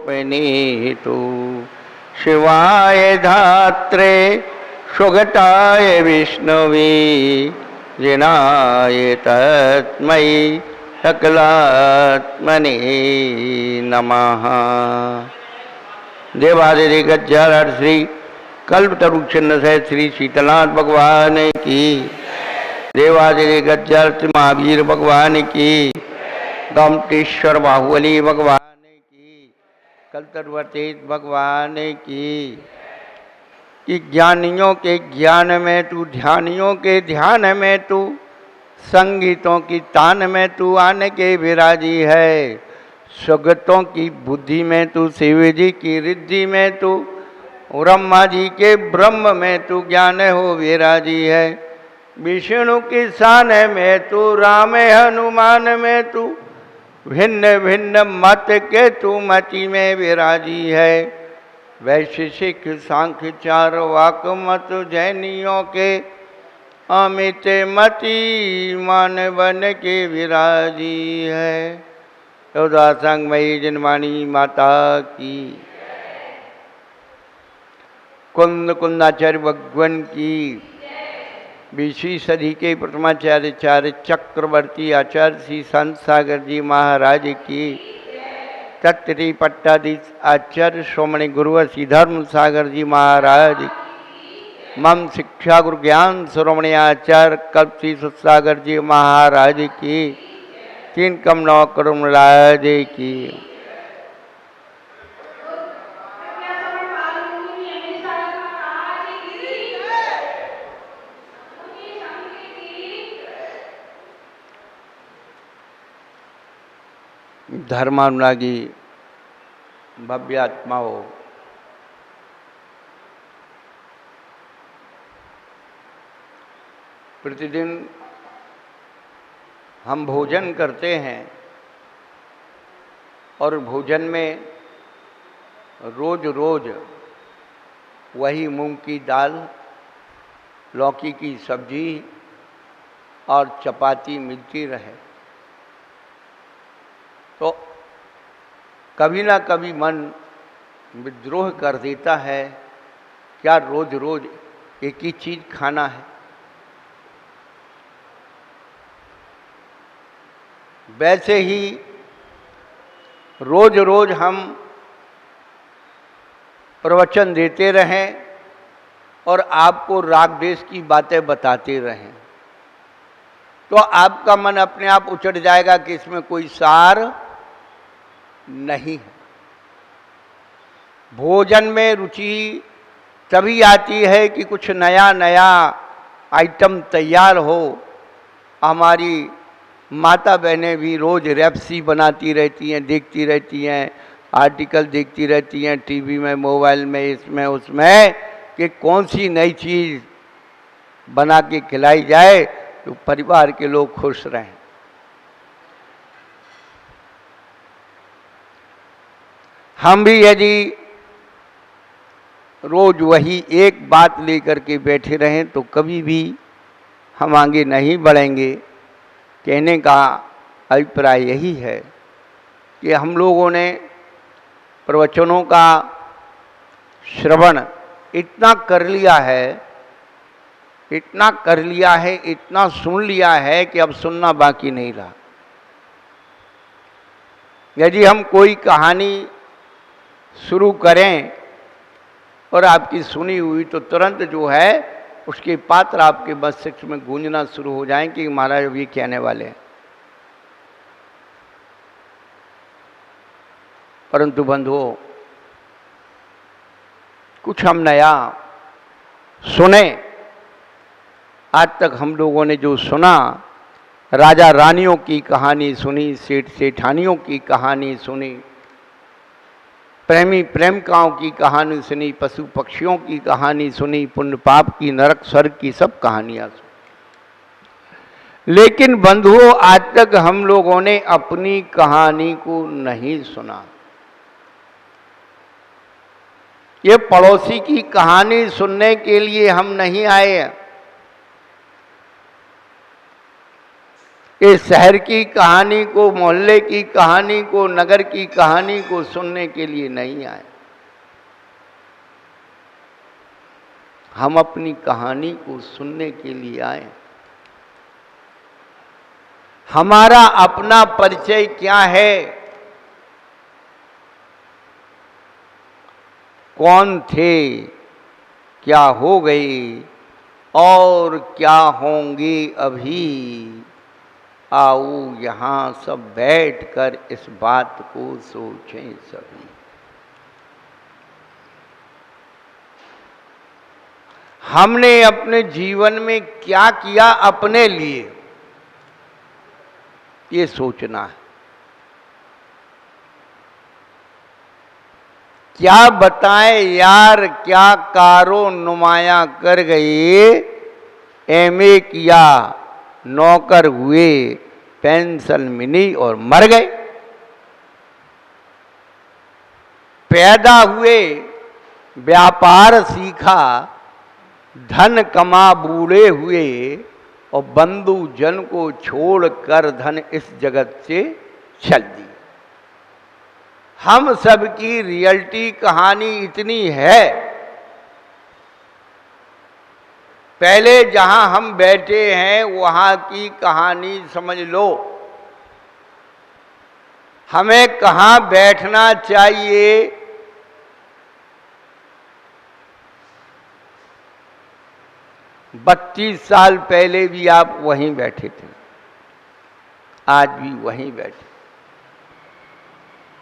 रूपिणीतु शिवाय धात्रे सुगताय विष्णवे जिनाय तस्मै सकलात्मने नमः। देवादिगज्जर श्री कल्पतरुक्ष सहित श्री शीतलनाथ भगवान की, देवादिगज्जर महावीर भगवान की, गौमतेश्वर बाहुबली भगवान की, कल्पतरुवर्तीत भगवान की। कि ज्ञानियों के ज्ञान में तू, ध्यानियों के ध्यान में तू, संगीतों की तान में तू आने के विराजी है। सुगतों की बुद्धि में तू, शिव जी की रिद्धि में तू, ब्रह्मा जी के ब्रह्म में तू ज्ञान हो विराजी है। विष्णु की शान में तू, राम हनुमान में तू, भिन्न भिन्न मत के तू मति में विराजी है। वैशेषिक सांख्य चार वाक मत जैनियों के, अमित मति मान बन के विराजी है। संगमयी जिनवाणी माता की, कुंद कुंदाचार्य भगवान की, 20वीं सदी के प्रथमाचार्य चक्रवर्ती आचार्य श्री संत सागर जी महाराज की, तत्री पट्टाधीश आचार्य श्रोमणी गुरुवर श्री धर्म सागर जी महाराज, मम शिक्षा गुरु ज्ञान श्रोमणी आचार्य कल्प श्री सागर जी महाराज की, तीन कम नौ करुण राज की। धर्मानुरागी भव्य आत्माओं, प्रतिदिन हम भोजन करते हैं और भोजन में रोज रोज वही मूंग की दाल, लौकी की सब्जी और चपाती मिलती रहे तो कभी ना कभी मन विद्रोह कर देता है, क्या रोज रोज एक ही चीज़ खाना है। वैसे ही रोज रोज हम प्रवचन देते रहें और आपको राग द्वेष की बातें बताते रहें तो आपका मन अपने आप उचट जाएगा कि इसमें कोई सार नहीं है। भोजन में रुचि तभी आती है कि कुछ नया नया आइटम तैयार हो। हमारी माता बहनें भी रोज रेसिपी बनाती रहती हैं, देखती रहती हैं, आर्टिकल देखती रहती हैं टीवी में, मोबाइल में, इसमें उसमें कि कौन सी नई चीज़ बना के खिलाई जाए तो परिवार के लोग खुश रहें। हम भी यदि रोज वही एक बात लेकर के बैठे रहें तो कभी भी हम आगे नहीं बढ़ेंगे। कहने का अभिप्राय यही है कि हम लोगों ने प्रवचनों का श्रवण इतना कर लिया है, इतना कर लिया है, इतना सुन लिया है कि अब सुनना बाकी नहीं रहा। यदि हम कोई कहानी शुरू करें और आपकी सुनी हुई तो तुरंत जो है उसके पात्र आपके मस्तिष्क में गूंजना शुरू हो जाएं कि महाराज अब ये कहने वाले हैं। परंतु बंधुओं, कुछ हम नया सुने। आज तक हम लोगों ने जो सुना, राजा रानियों की कहानी सुनी, सेठ सेठानियों की कहानी सुनी, प्रेमी प्रेमिकाओं की कहानी सुनी, पशु पक्षियों की कहानी सुनी, पुण्य पाप की, नरक स्वर्ग की सब कहानियां सुनी। लेकिन बंधुओं, आज तक हम लोगों ने अपनी कहानी को नहीं सुना। ये पड़ोसी की कहानी सुनने के लिए हम नहीं आए। इस शहर की कहानी को, मोहल्ले की कहानी को, नगर की कहानी को सुनने के लिए नहीं आए। हम अपनी कहानी को सुनने के लिए आए। हमारा अपना परिचय क्या है, कौन थे, क्या हो गई और क्या होंगे अभी, आओ यहाँ सब बैठकर इस बात को सोचें सभी। हमने अपने जीवन में क्या किया अपने लिए, ये सोचना है। क्या बताएं यार, क्या कारो नुमाया कर गए, एमए किया, नौकर हुए, पेंशन मिली और मर गए। पैदा हुए, व्यापार सीखा, धन कमा बूढ़े हुए और बंधु जन को छोड़कर धन इस जगत से चल दी। हम सबकी रियलिटी कहानी इतनी है, पहले जहां हम बैठे हैं वहां की कहानी समझ लो। हमें कहां बैठना चाहिए, 32 साल पहले भी आप वहीं बैठे थे, आज भी वहीं बैठे।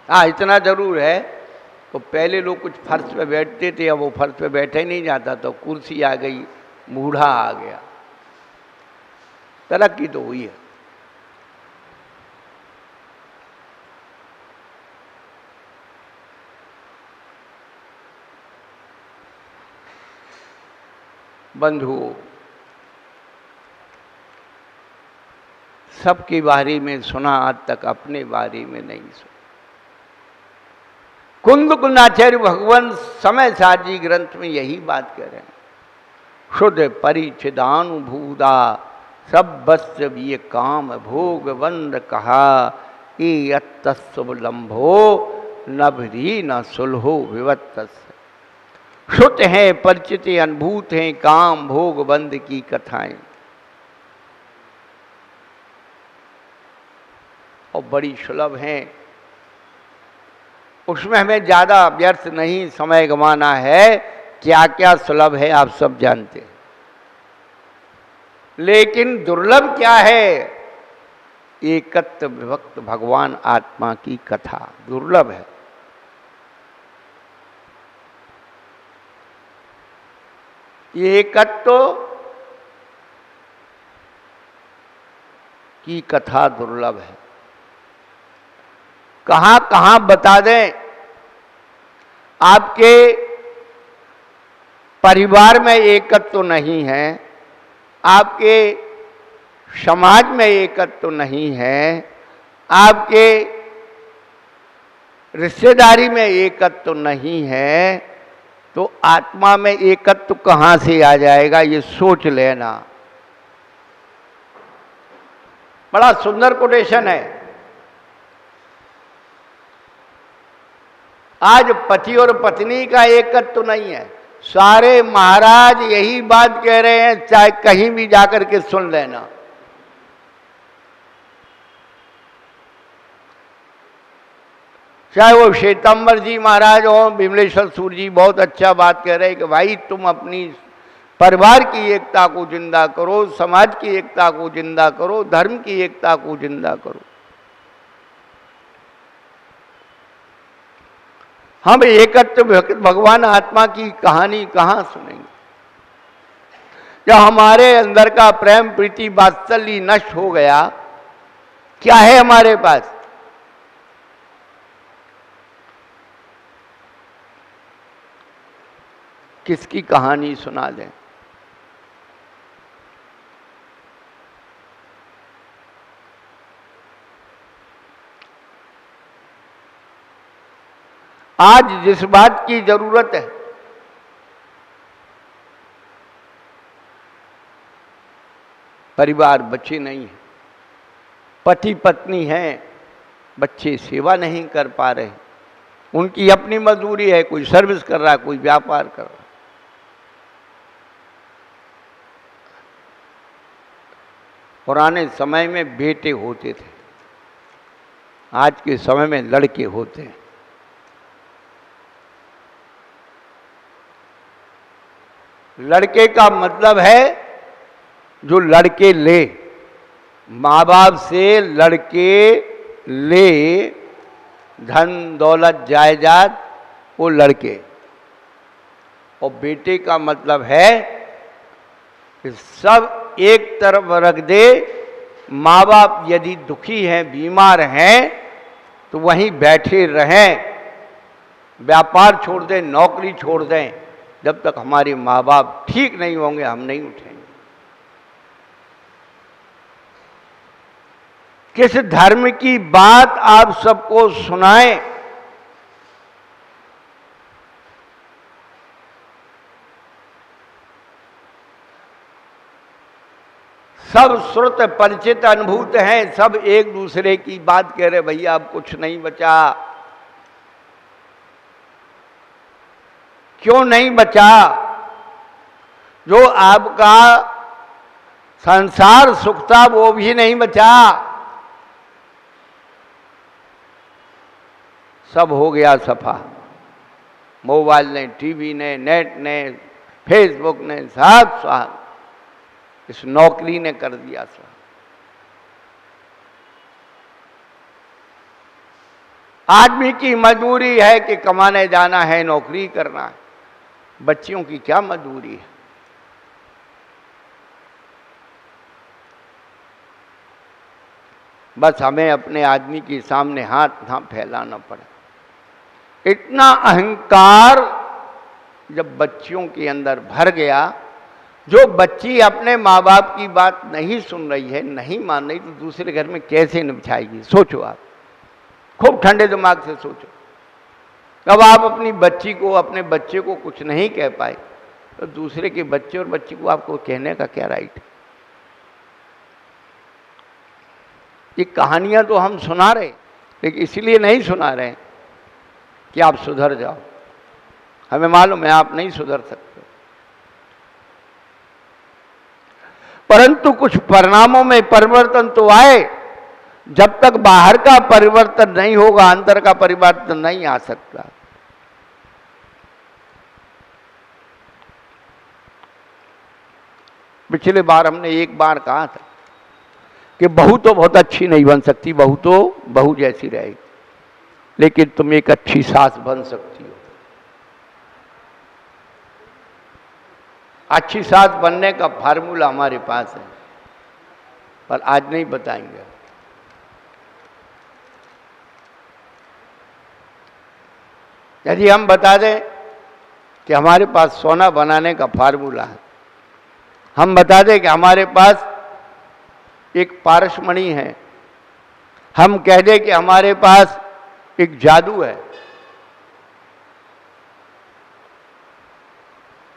हाँ, इतना जरूर है, तो पहले लोग कुछ फर्श पे बैठते थे, अब वो फर्श पे बैठा ही नहीं जाता, तो कुर्सी आ गई, बूढ़ा आ गया। तरक्की तो हुई है। बंधुओं, सबके बारे में सुना, आज तक अपने बारे में नहीं सुना। कुंद कुंदाचार्य भगवान समय साजी ग्रंथ में यही बात कह रहे हैं। शुद्ध परिचिदानुभूता सब बस्य ये काम भोग बंद कहा, ये अत्तस्वलंभो नभरी न सुलहो विवत्तस्य। शुद्ध हैं, परिचित अनुभूत हैं काम भोग बंद की कथाएं, और बड़ी सुलभ हैं। उसमें हमें ज्यादा व्यर्थ नहीं समय गंवाना है। क्या क्या सुलभ है आप सब जानते हैं, लेकिन दुर्लभ क्या है, एकत्व विभक्त भगवान आत्मा की कथा दुर्लभ है। एकत्व की कथा दुर्लभ है। कहां कहां बता दें, आपके परिवार में एकत्व तो नहीं है, आपके समाज में एकत्व तो नहीं है, आपके रिश्तेदारी में एकत्व तो नहीं है, तो आत्मा में एकत्व कहां से आ जाएगा, ये सोच लेना। बड़ा सुंदर कोटेशन है। आज पति और पत्नी का एकत्व तो नहीं है। सारे महाराज यही बात कह रहे हैं, चाहे कहीं भी जाकर के सुन लेना। चाहे वो श्वेतांबर जी महाराज हो, विमलेश्वर सूर्य जी बहुत अच्छा बात कह रहे हैं कि भाई तुम अपनी परिवार की एकता को जिंदा करो, समाज की एकता को जिंदा करो, धर्म की एकता को जिंदा करो। हम एकत्व भगवान आत्मा की कहानी कहां सुनेंगे, जब हमारे अंदर का प्रेम प्रीति वात्सल्य नष्ट हो गया, क्या है हमारे पास? किसकी कहानी सुना दें? आज जिस बात की जरूरत है, परिवार बचे नहीं है। पति पत्नी हैं, बच्चे सेवा नहीं कर पा रहे, उनकी अपनी मजदूरी है, कोई सर्विस कर रहा है, कोई व्यापार कर रहा है। पुराने समय में बेटे होते थे, आज के समय में लड़के होते हैं। लड़के का मतलब है जो लड़के ले, माँ बाप से लड़के ले धन दौलत जायदाद, वो लड़के। और बेटे का मतलब है कि सब एक तरफ रख दे, माँ बाप यदि दुखी हैं, बीमार हैं, तो वहीं बैठे रहें, व्यापार छोड़ दें, नौकरी छोड़ दें, जब तक हमारे माँ बाप ठीक नहीं होंगे हम नहीं उठेंगे। किस धर्म की बात आप सबको सुनाएं? सब श्रुत परिचित अनुभूत हैं, सब एक दूसरे की बात कह रहे, भैया अब कुछ नहीं बचा। क्यों नहीं बचा? जो आपका संसार सुख था वो भी नहीं बचा, सब हो गया सफा। मोबाइल ने, टीवी ने, नेट ने, फेसबुक ने, सब साथ इस नौकरी ने कर दिया सब। आदमी की मजबूरी है कि कमाने जाना है, नौकरी करना है। बच्चियों की क्या मजबूरी है? बस हमें अपने आदमी के सामने हाथ ना फैलाना पड़े। इतना अहंकार जब बच्चियों के अंदर भर गया, जो बच्ची अपने माँ बाप की बात नहीं सुन रही है, नहीं मान रही, तो दूसरे घर में कैसे निभाएगी? सोचो आप, खूब ठंडे दिमाग से सोचो। अब आप अपनी बच्ची को, अपने बच्चे को कुछ नहीं कह पाए, तो दूसरे के बच्चे और बच्ची को आपको कहने का क्या राइट है? ये कहानियां तो हम सुना रहे, लेकिन इसलिए नहीं सुना रहे कि आप सुधर जाओ। हमें मालूम है आप नहीं सुधर सकते, परंतु कुछ परिणामों में परिवर्तन तो आए। जब तक बाहर का परिवर्तन नहीं होगा, अंदर का परिवर्तन नहीं आ सकता। पिछले बार हमने एक बार कहा था कि बहू तो बहुत अच्छी नहीं बन सकती, बहू तो बहू जैसी रहेगी, लेकिन तुम एक अच्छी सास बन सकती हो। अच्छी सास बनने का फार्मूला हमारे पास है, पर आज नहीं बताएंगे। यदि हम बता दें कि हमारे पास सोना बनाने का फार्मूला है, हम बता दें कि हमारे पास एक पारसमणि है, हम कह दें कि हमारे पास एक जादू है,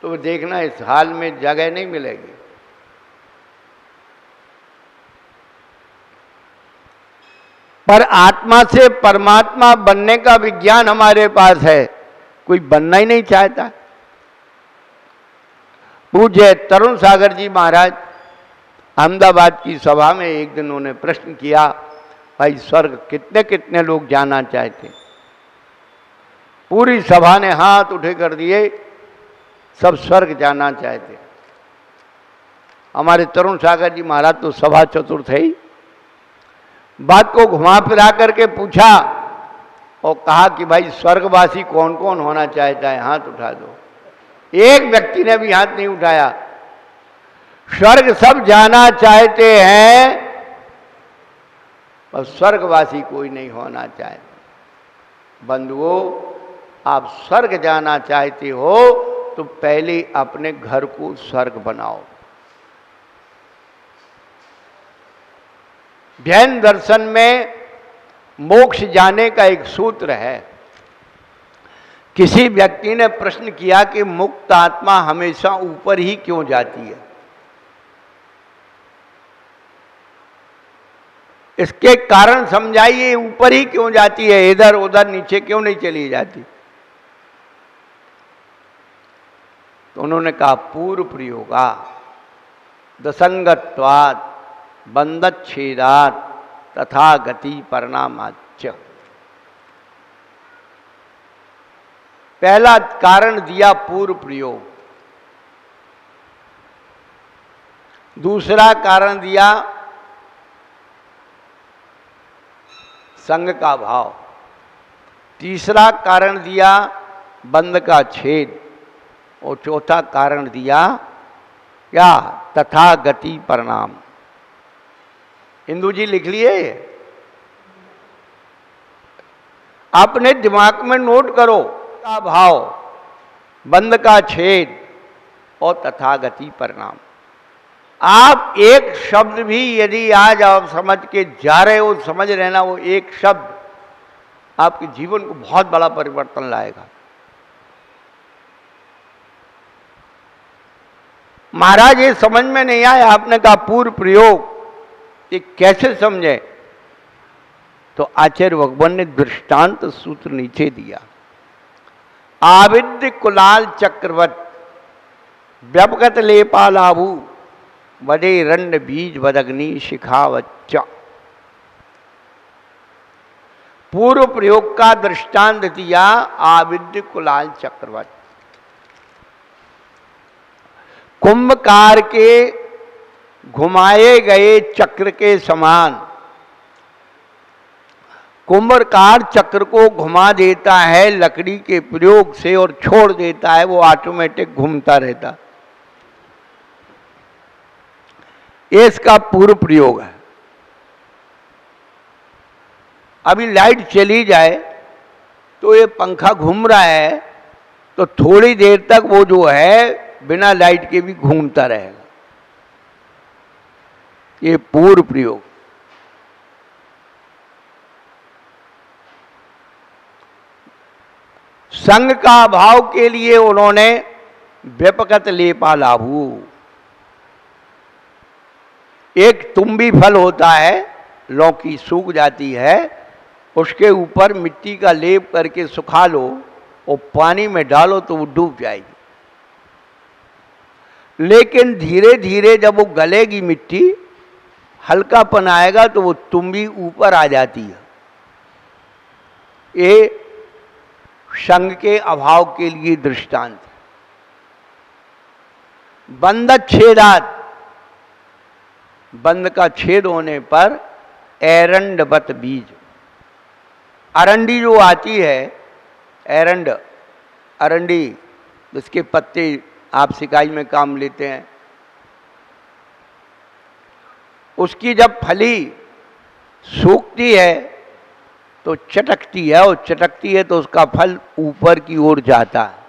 तो देखना इस हाल में जगह नहीं मिलेगी। पर आत्मा से परमात्मा बनने का विज्ञान हमारे पास है, कोई बनना ही नहीं चाहता। पूज्य तरुण सागर जी महाराज अहमदाबाद की सभा में एक दिन उन्होंने प्रश्न किया, भाई स्वर्ग कितने कितने लोग जाना चाहते? पूरी सभा ने हाथ उठे कर दिए, सब स्वर्ग जाना चाहते। हमारे तरुण सागर जी महाराज तो सभा चतुर थे ही, बात को घुमा फिरा करके पूछा और कहा कि भाई स्वर्गवासी कौन कौन होना चाहता है, हाथ उठा दो। एक व्यक्ति ने भी हाथ नहीं उठाया। स्वर्ग सब जाना चाहते हैं, पर स्वर्गवासी कोई नहीं होना चाहता। बंधुओं, आप स्वर्ग जाना चाहते हो तो पहले अपने घर को स्वर्ग बनाओ। जैन दर्शन में मोक्ष जाने का एक सूत्र है। किसी व्यक्ति ने प्रश्न किया कि मुक्त आत्मा हमेशा ऊपर ही क्यों जाती है? इसके कारण समझाइए, ऊपर ही क्यों जाती है, इधर उधर नीचे क्यों नहीं चली जाती? तो उन्होंने कहा पूर्व प्रयोगा दसंगत्वात् बंधच्छेदात् तथा गति परिणामाच्च। पहला कारण दिया पूर्व प्रयोग, दूसरा कारण दिया संग का भाव, तीसरा कारण दिया बंध का छेद, और चौथा कारण दिया क्या? तथा गति परिणाम। इंदु जी लिख लिए, अपने दिमाग में नोट करो, का भाव, बंध का छेद और तथागति परिणाम। आप एक शब्द भी यदि आज आप समझ के जा रहे हो, समझ रहना, वो एक शब्द आपके जीवन को बहुत बड़ा परिवर्तन लाएगा। महाराज ये समझ में नहीं आया, आपने कहा पूर्व प्रयोग, ये कैसे समझे? तो आचार्य भगवान ने दृष्टांत सूत्र नीचे दिया। आविद्य कुलाल चक्रवत व्यपगत लेपालाभू वडे रंड बीज वदग्नि शिखावच्च। पूर्व प्रयोग का दृष्टांत दिया आविद्य कुलाल चक्रवत। कुंभकार के घुमाए गए चक्र के समान कुंभकार चक्र को घुमा देता है लकड़ी के प्रयोग से और छोड़ देता है, वो ऑटोमेटिक घूमता रहता। ये इसका पूर्व प्रयोग है। अभी लाइट चली जाए तो ये पंखा घूम रहा है, तो थोड़ी देर तक वो जो है बिना लाइट के भी घूमता रहेगा। ये पूर्व प्रयोग। संग का भाव के लिए उन्होंने व्यपगत लेपालाभू, एक तुम्बी फल होता है, लौकी सूख जाती है, उसके ऊपर मिट्टी का लेप करके सुखा लो और पानी में डालो तो वो डूब जाएगी। लेकिन धीरे धीरे जब वो गलेगी मिट्टी, हल्कापन आएगा तो वो तुम्बी ऊपर आ जाती है। ये संग के अभाव के लिए दृष्टांत। बंध छेदात, बंध का छेद होने पर एरंडवत बीज, अरंडी जो आती है, एरंड अरंडी, जिसके पत्ते आप सिकाई में काम लेते हैं, उसकी जब फली सूखती है तो चटकती है, और चटकती है तो उसका फल ऊपर की ओर जाता है।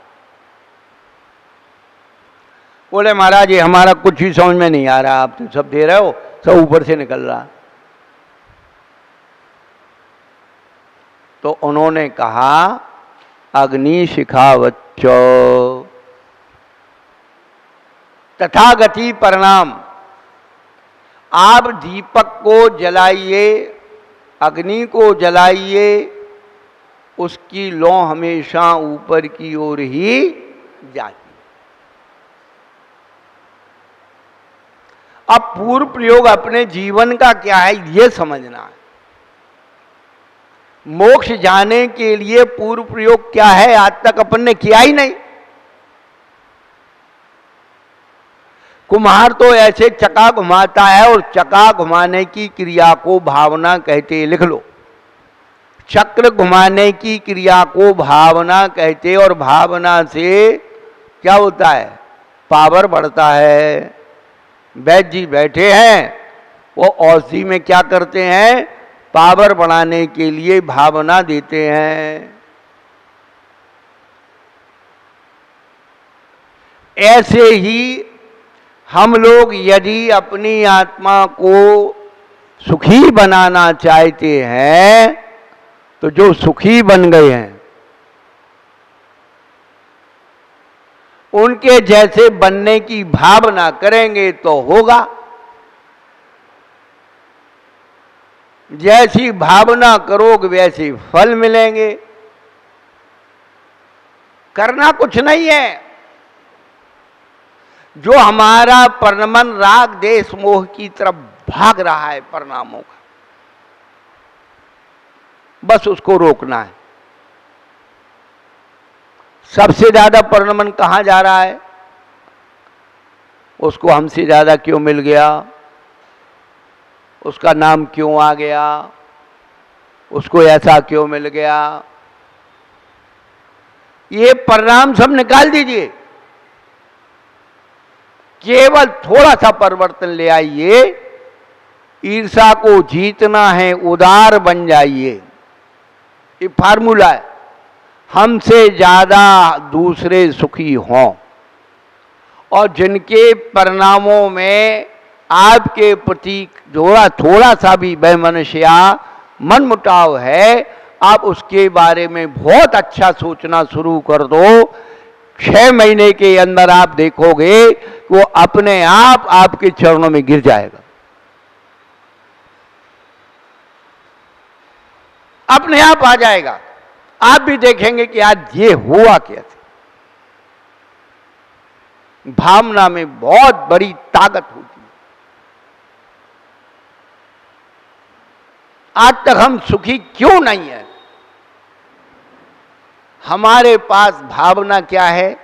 बोले महाराज ये हमारा कुछ ही समझ में नहीं आ रहा, आप तो सब दे रहे हो, सब ऊपर से निकल रहा। तो उन्होंने कहा अग्नि शिखावच्च तथागति परिणाम। आप दीपक को जलाइए, अग्नि को जलाइए, उसकी लौ हमेशा ऊपर की ओर ही जाती। अब पूर्व प्रयोग अपने जीवन का क्या है ये समझना है। मोक्ष जाने के लिए पूर्व प्रयोग क्या है आज तक अपन ने किया ही नहीं। कुम्हार तो ऐसे चका घुमाता है, और चका घुमाने की क्रिया को भावना कहते, लिख लो। चक्र घुमाने की क्रिया को भावना कहते, और भावना से क्या होता है? पावर बढ़ता है। वैद्य जी बैठे हैं, वो औषधि में क्या करते हैं? पावर बढ़ाने के लिए भावना देते हैं। ऐसे ही हम लोग यदि अपनी आत्मा को सुखी बनाना चाहते हैं, तो जो सुखी बन गए हैं उनके जैसे बनने की भावना करेंगे तो होगा। जैसी भावना करोगे वैसे फल मिलेंगे। करना कुछ नहीं है। जो हमारा परमन राग देश मोह की तरफ भाग रहा है परिणामों का, बस उसको रोकना है। सबसे ज्यादा परिणमन कहां जा रहा है? उसको हमसे ज्यादा क्यों मिल गया, उसका नाम क्यों आ गया, उसको ऐसा क्यों मिल गया, ये परिणाम सब निकाल दीजिए। केवल थोड़ा सा परिवर्तन ले आइए। ईर्षा को जीतना है, उदार बन जाइए। ये फार्मूला है। हमसे ज्यादा दूसरे सुखी हों और जिनके परिणामों में आपके प्रति थोड़ा सा भी वैमनस्या मनमुटाव है, आप उसके बारे में बहुत अच्छा सोचना शुरू कर दो। 6 महीने के अंदर आप देखोगे वो अपने आप आपके चरणों में गिर जाएगा, अपने आप आ जाएगा। आप भी देखेंगे कि आज ये हुआ कैसे। भावना में बहुत बड़ी ताकत होती है। आज तक हम सुखी क्यों नहीं है? हमारे पास भावना क्या है?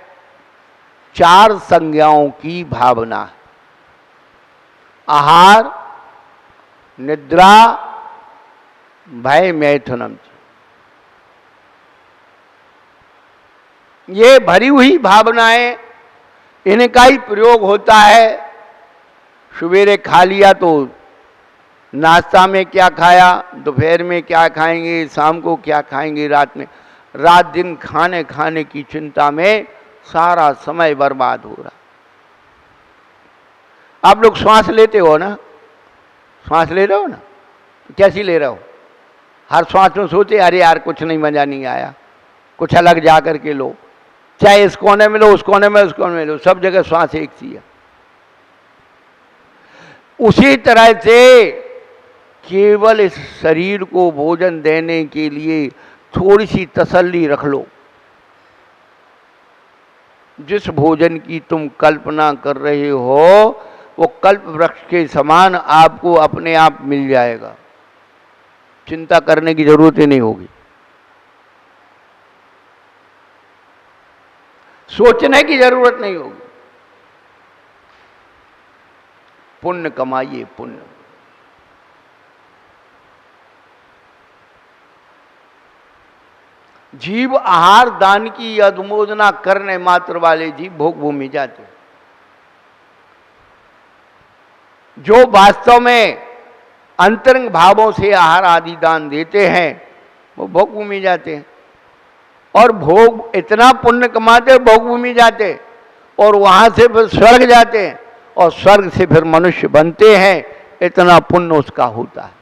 4 संज्ञाओं की भावना। आहार, निद्रा, भय, मैथुनम। ये भरी हुई भावनाएं, इनका ही प्रयोग होता है। सवेरे खा लिया तो नाश्ता में क्या खाया, दोपहर में क्या खाएंगे, शाम को क्या खाएंगे, रात में। रात दिन खाने खाने की चिंता में सारा समय बर्बाद हो रहा। आप लोग श्वास लेते हो ना? श्वास ले रहे हो ना? कैसी ले रहे हो? हर श्वास में सोचे अरे यार कुछ नहीं, मजा नहीं आया, कुछ अलग जा करके लो। चाहे इस कोने में लो, उस कोने में, उस कोने में लो, सब जगह श्वास एक सी है। उसी तरह से केवल इस शरीर को भोजन देने के लिए थोड़ी सी तसल्ली रख लो। जिस भोजन की तुम कल्पना कर रहे हो वो कल्प वृक्ष के समान आपको अपने आप मिल जाएगा। चिंता करने की जरूरत ही नहीं होगी, सोचने की जरूरत नहीं होगी। पुण्य कमाइए, पुण्य। जीव आहार दान की अनुमोदना करने मात्र वाले जीव भोग भूमि जाते। जो वास्तव में अंतरंग भावों से आहार आदि दान देते हैं वो भोग भूमि जाते हैं। और भोग इतना पुण्य कमाते, भोग भूमि जाते और वहां से फिर स्वर्ग जाते हैं और स्वर्ग से फिर मनुष्य बनते हैं। इतना पुण्य उसका होता है।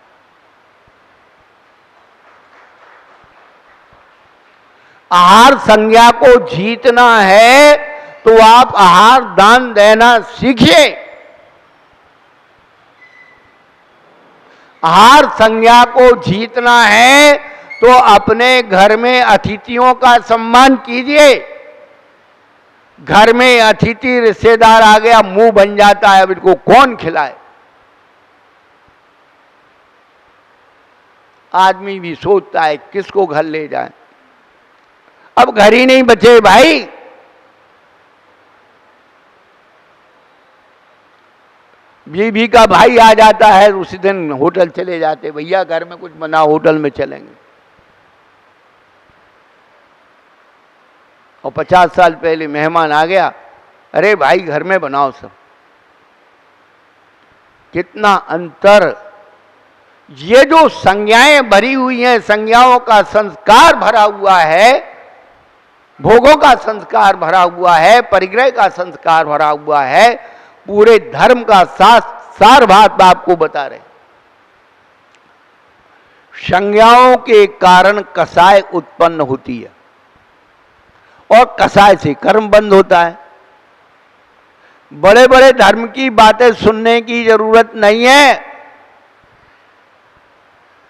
आहार संज्ञा को जीतना है तो आप आहार दान देना सीखिए। आहार संज्ञा को जीतना है तो अपने घर में अतिथियों का सम्मान कीजिए। घर में अतिथि रिश्तेदार आ गया, मुंह बन जाता है, अब इनको कौन खिलाए। आदमी भी सोचता है किसको घर ले जाए। अब घर ही नहीं बचे भाई। बीवी का भाई आ जाता है, उसी दिन होटल चले जाते, भैया घर में कुछ बना, होटल में चलेंगे। और 50 साल पहले मेहमान आ गया, अरे भाई घर में बनाओ सब। कितना अंतर। ये जो संज्ञाएं भरी हुई हैं, संज्ञाओं का संस्कार भरा हुआ है, भोगों का संस्कार भरा हुआ है, परिग्रह का संस्कार भरा हुआ है, पूरे धर्म का सार बात आपको बता रहे। संज्ञाओं के कारण कसाय उत्पन्न होती है और कसाय से कर्म बंद होता है। बड़े बड़े धर्म की बातें सुनने की जरूरत नहीं है।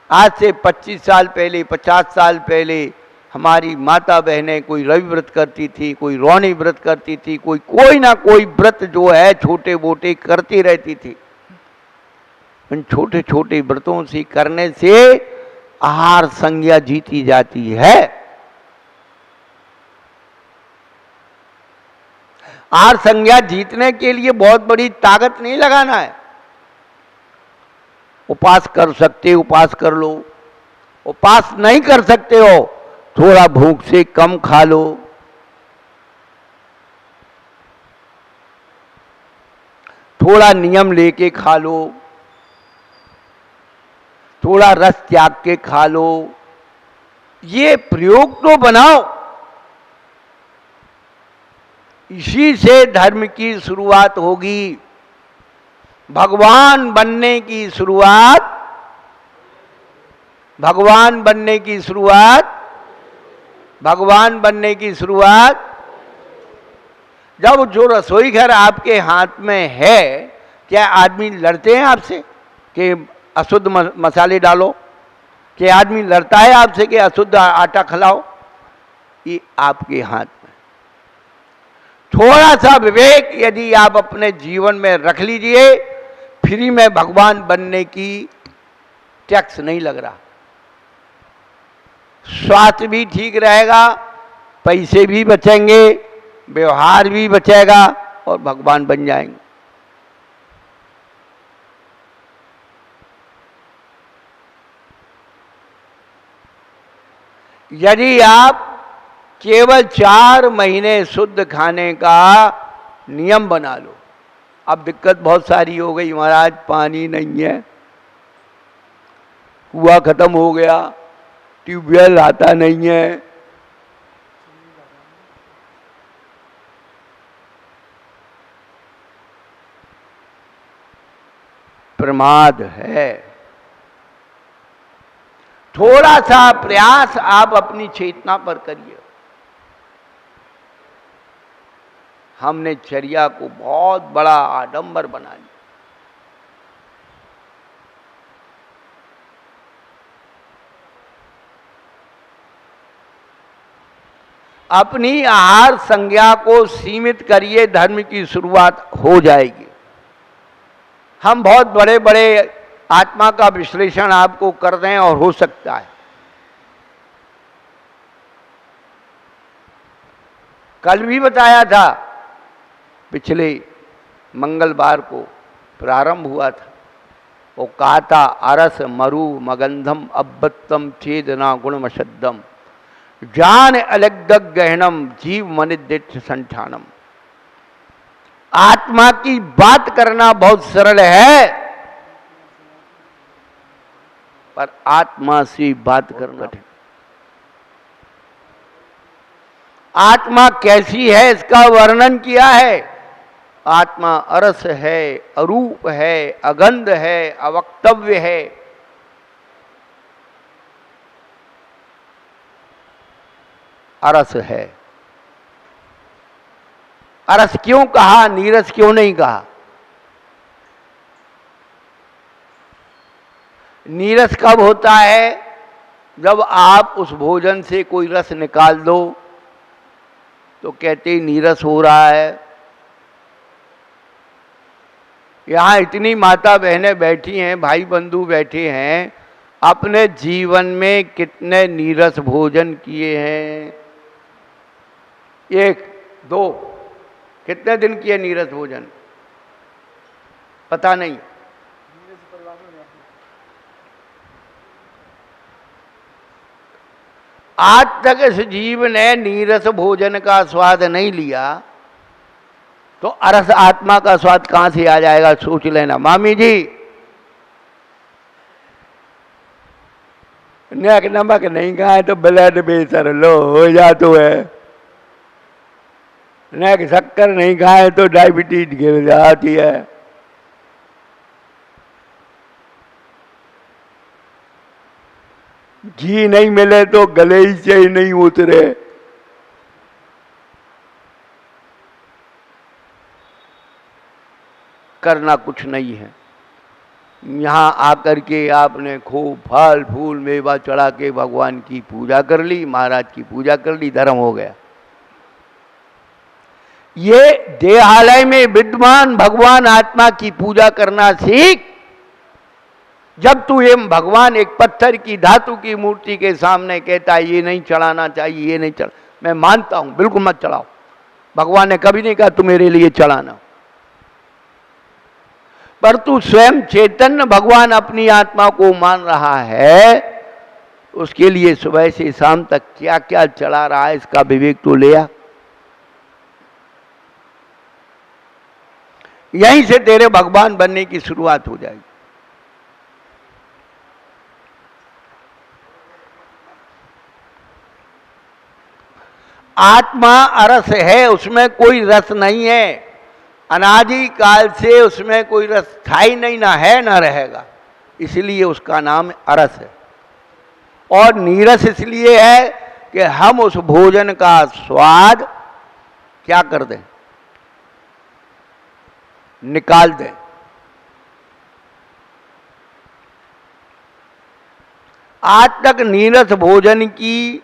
आज से 25 साल पहले, 50 साल पहले हमारी माता बहनें कोई रवि व्रत करती थी, कोई रोहिणी व्रत करती थी, कोई ना कोई व्रत जो है छोटे मोटे करती रहती थी। उन छोटे छोटे व्रतों से करने से आहार संज्ञा जीती जाती है। आहार संज्ञा जीतने के लिए बहुत बड़ी ताकत नहीं लगाना है। उपवास कर सकते, उपवास कर लो। उपवास नहीं कर सकते हो, थोड़ा भूख से कम खा लो। थोड़ा नियम लेके खा लो, थोड़ा रस त्याग के खा लो। ये प्रयोग तो बनाओ। इसी से धर्म की शुरुआत होगी। भगवान बनने की शुरुआत, भगवान बनने की शुरुआत, भगवान बनने की शुरुआत जब जो रसोई घर आपके हाथ में है। क्या आदमी लड़ते हैं आपसे कि अशुद्ध मसाले डालो? क्या आदमी लड़ता है आपसे कि अशुद्ध आटा खिलाओ? ये आपके हाथ में। थोड़ा सा विवेक यदि आप अपने जीवन में रख लीजिए, फ्री में भगवान बनने की टैक्स नहीं लग रहा। स्वास्थ्य भी ठीक रहेगा, पैसे भी बचेंगे, व्यवहार भी बचेगा और भगवान बन जाएंगे। यदि आप केवल 4 महीने शुद्ध खाने का नियम बना लो। अब दिक्कत बहुत सारी हो गई, महाराज पानी नहीं है, कुआं खत्म हो गया, ट्यूबवेल आता नहीं है। प्रमाद है। थोड़ा सा प्रयास आप अपनी चेतना पर करिए। हमने चर्या को बहुत बड़ा आडंबर बना लिया। अपनी आहार संज्ञा को सीमित करिए, धर्म की शुरुआत हो जाएगी। हम बहुत बड़े बड़े आत्मा का विश्लेषण आपको कर दें और हो सकता है। कल भी बताया था, पिछले मंगलवार को प्रारंभ हुआ था। वो कहा था अरस मरु मगंधम अब्बत्तम चेदना गुणमशद्दम जान अलग्दग गहनम जीव मनिदित संठानम। आत्मा की बात करना बहुत सरल है, पर आत्मा से बात करना कठिन। आत्मा कैसी है इसका वर्णन किया है। आत्मा अरस है, अरूप है, अगंध है, अवक्तव्य है। अरस है। अरस क्यों कहा, नीरस क्यों नहीं कहा? नीरस कब होता है? जब आप उस भोजन से कोई रस निकाल दो तो कहते ही नीरस हो रहा है। यहां इतनी माता बहनें बैठी हैं, भाई बंधु बैठे हैं, अपने जीवन में कितने नीरस भोजन किए हैं? 1, 2, कितने दिन किए नीरस भोजन? पता नहीं। आज तक इस जीव ने नीरस भोजन का स्वाद नहीं लिया, तो अरस आत्मा का स्वाद कहां से आ जाएगा? सोच लेना। मामी जी, नमक नहीं खाए तो ब्लड प्रेशर लो हो जातो है, शक्कर नहीं खाए तो डायबिटीज गिर जाती है। घी नहीं मिले तो गले ही से ही नहीं उतरे। करना कुछ नहीं है। यहाँ आकर के आपने खूब फल फूल मेवा चढ़ा के भगवान की पूजा कर ली, महाराज की पूजा कर ली, धर्म हो गया। ये देहालय में विद्वान भगवान आत्मा की पूजा करना सीख। जब तू ये भगवान एक पत्थर की धातु की मूर्ति के सामने कहता है ये नहीं चढ़ाना चाहिए, ये नहीं चढ़ा, मैं मानता हूं बिल्कुल मत चढ़ाओ, भगवान ने कभी नहीं कहा तू मेरे लिए चढ़ाना, पर तू स्वयं चैतन्य भगवान अपनी आत्मा को मान रहा है, उसके लिए सुबह से शाम तक क्या क्या चढ़ा रहा है इसका विवेक तो ले आ। यहीं से तेरे भगवान बनने की शुरुआत हो जाएगी। आत्मा अरस है, उसमें कोई रस नहीं है, अनादि काल से उसमें कोई रस था ही नहीं, ना है ना रहेगा, इसलिए उसका नाम अरस है। और नीरस इसलिए है कि हम उस भोजन का स्वाद क्या कर दें, निकाल दें। आज तक नीरस भोजन की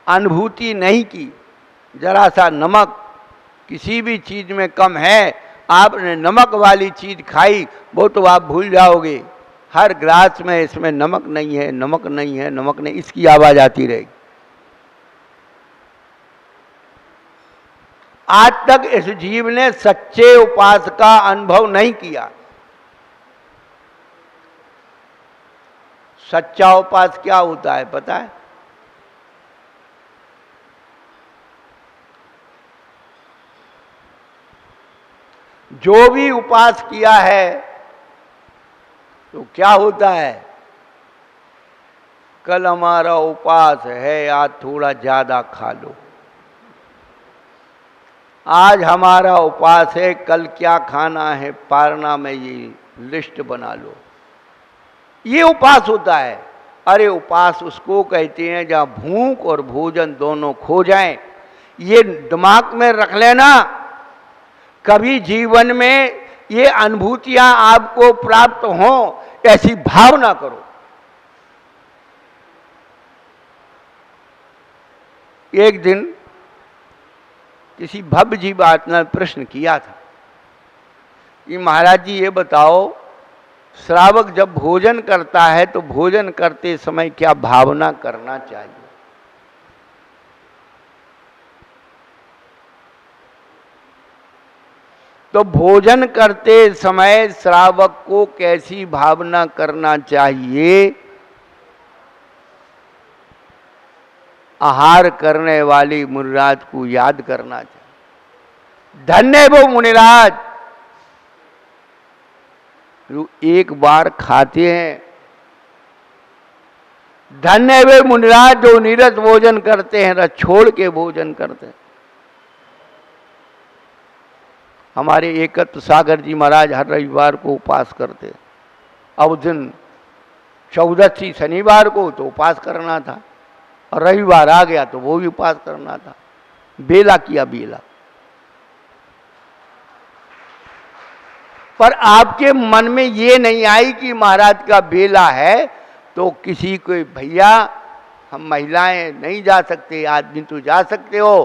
अनुभूति नहीं की। जरा सा नमक किसी भी चीज में कम है, आपने नमक वाली चीज खाई, वो तो आप भूल जाओगे, हर ग्लास में इसमें नमक नहीं है, नमक नहीं है, नमक नहीं, इसकी आवाज आती रहेगी। आज तक इस जीव ने सच्चे उपास का अनुभव नहीं किया। सच्चा उपास क्या होता है पता है? जो भी उपास किया है तो क्या होता है, कल हमारा उपास है, आज थोड़ा ज्यादा खा लो। आज हमारा उपास है, कल क्या खाना है पारना में ये लिस्ट बना लो। ये उपास होता है। अरे उपास उसको कहते हैं जहां भूख और भोजन दोनों खो जाएं। ये दिमाग में रख लेना, कभी जीवन में ये अनुभूतियां आपको प्राप्त हों ऐसी भावना करो। एक दिन किसी भव्य जीवात ने प्रश्न किया था कि महाराज जी ये बताओ, श्रावक जब भोजन करता है तो भोजन करते समय क्या भावना करना चाहिए? तो भोजन करते समय श्रावक को कैसी भावना करना चाहिए? आहार करने वाली मुनिराज को याद करना चाहिए। धन्य वो मुनिराज जो एक बार खाते हैं, धन्य वे मुनिराज जो नीरस भोजन करते हैं, रस छोड़ के भोजन करते हैं। हमारे एकत्र सागर जी महाराज हर रविवार को उपास करते। अब दिन चौदसी शनिवार को तो उपास करना था, और रविवार आ गया तो वो भी उपास करना था। बेला किया बेला। पर आपके मन में ये नहीं आई कि महाराज का बेला है तो किसी को, भैया हम महिलाएं नहीं जा सकते, आदमी तो जा सकते हो,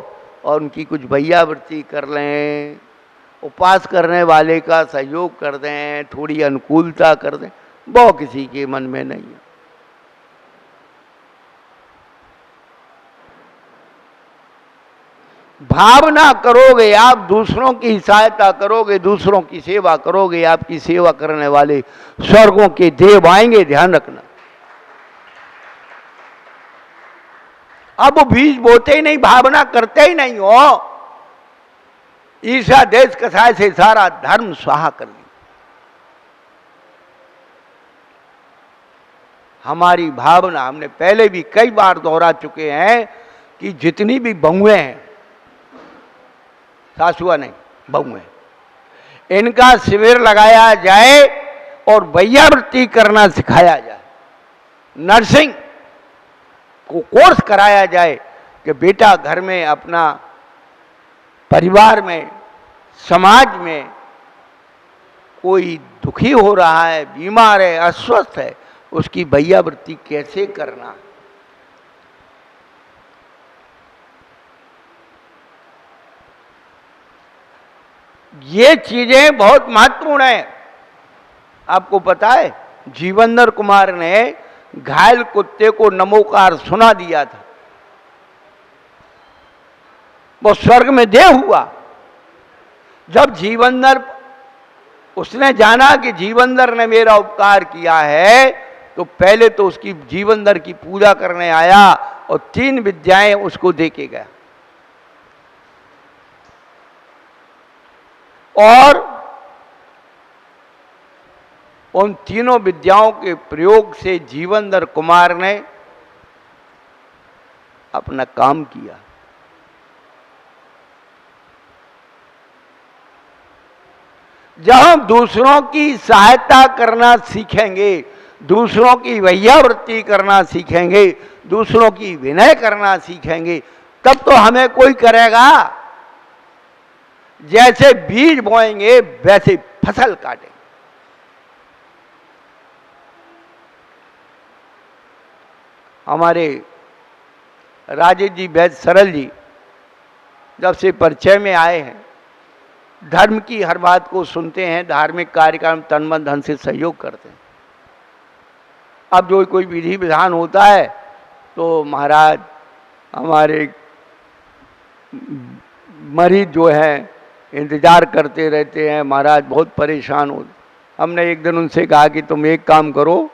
और उनकी कुछ भैया वृत्ति कर लें, उपास करने वाले का सहयोग कर दें, थोड़ी अनुकूलता कर दें, वो किसी के मन में नहीं है। भावना करोगे आप, दूसरों की सहायता करोगे, दूसरों की सेवा करोगे, आपकी सेवा करने वाले स्वर्गों के देव आएंगे, ध्यान रखना। अब वो बीज बोते ही नहीं, भावना करते ही नहीं हो। ईर्ष्या देश कसाय से सारा धर्म स्वाहा कर लिया। हमारी भावना, हमने पहले भी कई बार दोहरा चुके हैं कि जितनी भी बहुएं हैं, सासुआ नहीं बहुएं, इनका शिविर लगाया जाए और भैयावृत्ति करना सिखाया जाए, नर्सिंग को कोर्स कराया जाए कि बेटा घर में, अपना परिवार में, समाज में कोई दुखी हो रहा है, बीमार है, अस्वस्थ है, उसकी भैयावृत्ति कैसे करना। ये चीजें बहुत महत्वपूर्ण है। आपको पता है जीवंदर कुमार ने घायल कुत्ते को नमोकार सुना दिया था, वो स्वर्ग में देह हुआ। जब जीवंदर, उसने जाना कि जीवंदर ने मेरा उपकार किया है, तो पहले तो उसकी जीवंदर की पूजा करने आया और 3 विद्याएं उसको देके गया। और उन तीनों विद्याओं के प्रयोग से जीवंदर कुमार ने अपना काम किया। जब हम दूसरों की सहायता करना सीखेंगे, दूसरों की भैयावृत्ति करना सीखेंगे, दूसरों की विनय करना सीखेंगे, तब तो हमें कोई करेगा। जैसे बीज बोएंगे वैसे फसल काटेंगे। हमारे राजेश जी, वैद्य सरल जी जब से परिचय में आए हैं, धर्म की हर बात को सुनते हैं, धार्मिक कार्यक्रम तन मन धन से सहयोग करते हैं। अब जो कोई विधि विधान होता है तो महाराज हमारे मरीज जो हैं इंतजार करते रहते हैं, महाराज बहुत परेशान हो। हमने एक दिन उनसे कहा कि तुम एक काम करो,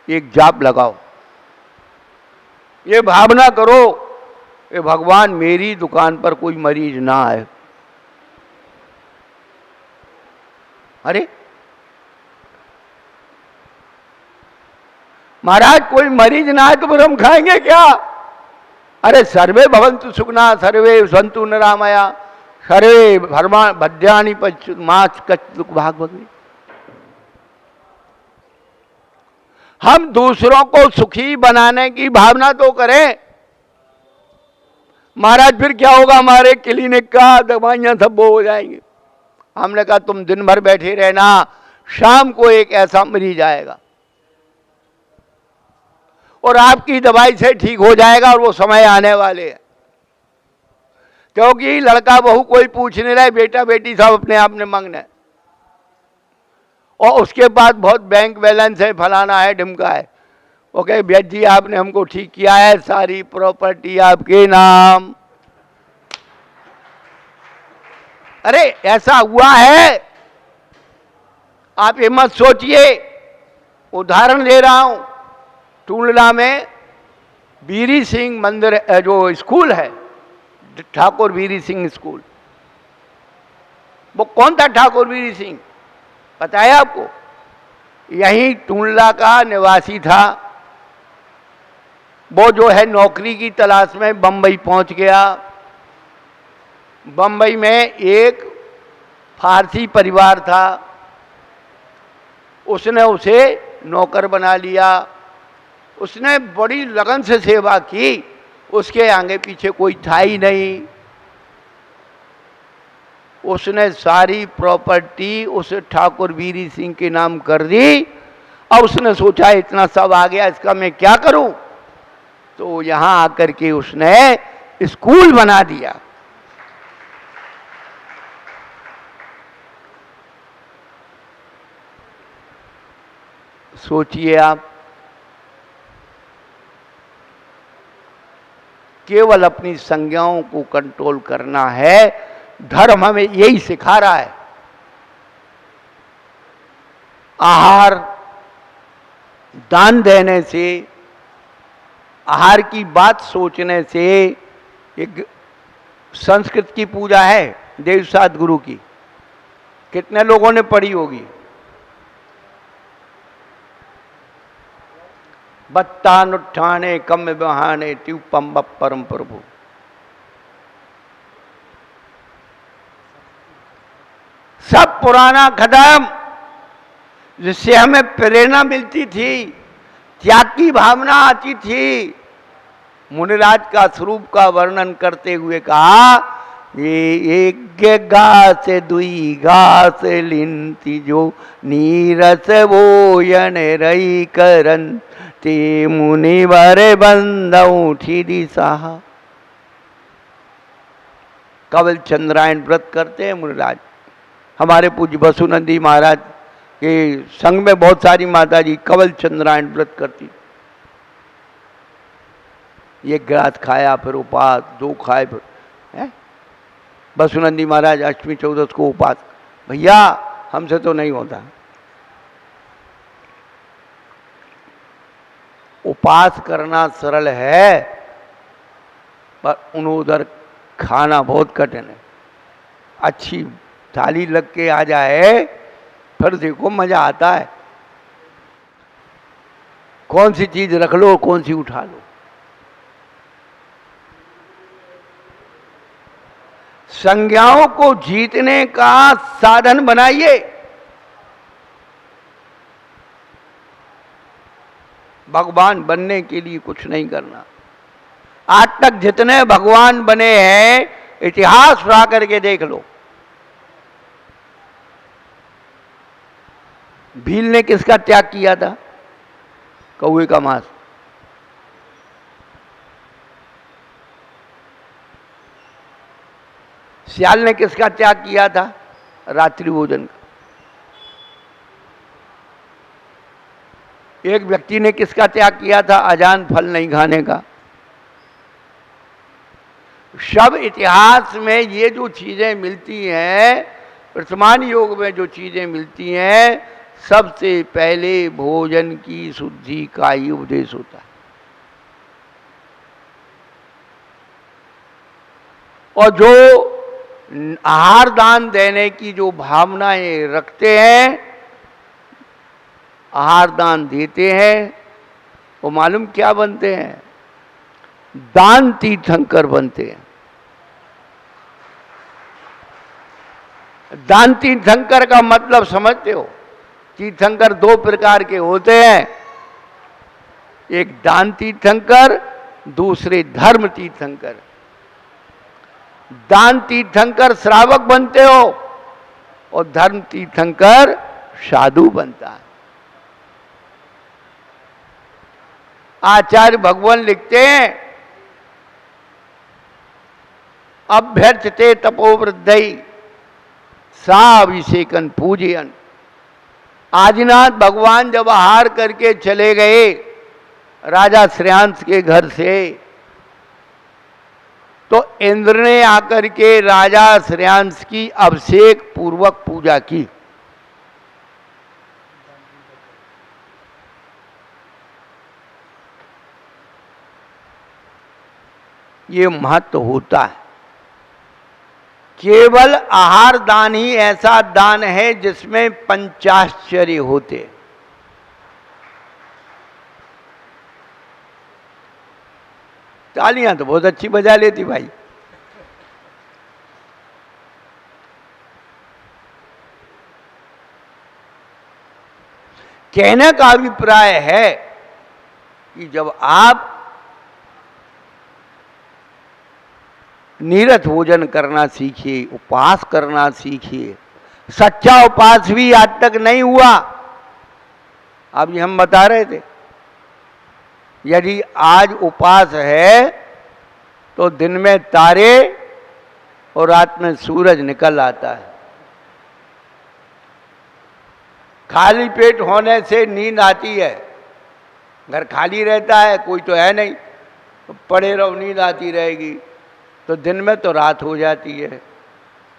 एक जाप लगाओ, ये भावना करो कि भगवान मेरी दुकान पर कोई मरीज ना आए। अरे महाराज कोई मरीज ना आए तो फिर हम खाएंगे क्या? अरे सर्वे भवन्तु सुखिनः, सर्वे सन्तु निरामया, सर्वे भद्राणि पश्यन्तु मा कश्चित् दुःखं भोगेत्। हम दूसरों को सुखी बनाने की भावना तो करें। महाराज फिर क्या होगा, हमारे क्लिनिक का दवाइयां सब वो हो जाएंगी। हमने कहा तुम दिन भर बैठे रहना, शाम को एक ऐसा मरीज आएगा और आपकी दवाई से ठीक हो जाएगा, और वो समय आने वाले हैं। क्योंकि लड़का बहू कोई पूछ नहीं रहे, बेटा बेटी सब अपने आप में मगन है, और उसके बाद बहुत बैंक बैलेंस है, फलाना है, ढिमका है। ओके वैद्य जी आपने हमको ठीक किया है, सारी प्रॉपर्टी आपके नाम। अरे ऐसा हुआ है, आप ये मत सोचिए। उदाहरण दे रहा हूं, टूंडला में वीरी सिंह मंदिर जो स्कूल है, ठाकुर वीरी सिंह स्कूल, वो कौन था ठाकुर वीरी सिंह पता है आपको? यही टूंडला का निवासी था। वो जो है नौकरी की तलाश में बंबई पहुंच गया। बंबई में एक फारसी परिवार था, उसने उसे नौकर बना लिया। उसने बड़ी लगन से सेवा की, उसके आगे पीछे कोई था ही नहीं। उसने सारी प्रॉपर्टी उस ठाकुर वीरी सिंह के नाम कर दी। अब उसने सोचा इतना सब आ गया, इसका मैं क्या करूं? तो यहां आकर के उसने स्कूल बना दिया। सोचिए आप, केवल अपनी संज्ञाओं को कंट्रोल करना है। धर्म हमें यही सिखा रहा है। आहार दान देने से, आहार की बात सोचने से, एक संस्कृत की पूजा है देवसात गुरु की, कितने लोगों ने पढ़ी होगी? बत्तानुठाने कम बहाने त्युपम परम प्रभु। सब पुराना खत्म, जिससे हमें प्रेरणा मिलती थी, त्याग की भावना आती थी। मुनिराज का स्वरूप का वर्णन करते हुए कहा ये एक घास दुई घास लिंती जो नीरस भोजन रही करन ते मुनिवर बंद उठी दिशा। कवल चंद्रायण व्रत करते हैं मुनिराज। हमारे पूज्य वसुनंदी महाराज के संग में बहुत सारी माता जी कवल चंद्रायण व्रत करती। एक गिलास खाया फिर उपास, दो खाए फिर है? वसुनंदी महाराज अष्टमी चौदस को उपास। भैया हमसे तो नहीं होता। उपास करना सरल है पर उन्हें उधर खाना बहुत कठिन है। अच्छी थाली लग के आ जाए फिर देखो मजा आता है। कौन सी चीज रख लो कौन सी उठा लो। संज्ञाओं को जीतने का साधन बनाइए। भगवान बनने के लिए कुछ नहीं करना। आज तक जितने भगवान बने हैं इतिहास उठा करके देख लो। भील ने किसका त्याग किया था? कौवे का मांस। सियाल ने किसका त्याग किया था? रात्रि भोजन का। एक व्यक्ति ने किसका त्याग किया था? अजान फल नहीं खाने का। सब इतिहास में ये जो चीजें मिलती हैं, वर्तमान योग में जो चीजें मिलती हैं, सबसे पहले भोजन की शुद्धि का ही उपदेश होता है। और जो आहार दान देने की जो भावनाएं रखते हैं, आहार दान देते हैं, वो मालूम क्या बनते हैं? दान तीर्थंकर बनते हैं। दान तीर्थंकर का मतलब समझते हो? तीर्थंकर दो प्रकार के होते हैं, एक दान तीर्थंकर, दूसरे धर्म तीर्थंकर। दान तीर्थंकर श्रावक बनते हो और धर्म तीर्थंकर साधु बनता है। आचार्य भगवान लिखते हैं, अभ्यर्थते तपोवृद्धि साभिषेकन पूजयन। आदिनाथ भगवान जब आहार करके चले गए राजा श्रेयांश के घर से, तो इंद्र ने आकर के राजा श्रेयांश की अभिषेक पूर्वक पूजा की। ये महत्व होता है। केवल आहार दान ही ऐसा दान है जिसमें पंचाश्चर्य होते। तालियां तो बहुत अच्छी बजा लेती भाई। कहने का अभिप्राय है कि जब आप नीरस भोजन करना सीखिए, उपवास करना सीखिए। सच्चा उपवास भी आज तक नहीं हुआ। अभी हम बता रहे थे, यदि आज उपवास है तो दिन में तारे और रात में सूरज निकल आता है। खाली पेट होने से नींद आती है। घर खाली रहता है, कोई तो है नहीं, तो पड़े रहो, नींद आती रहेगी। तो दिन में तो रात हो जाती है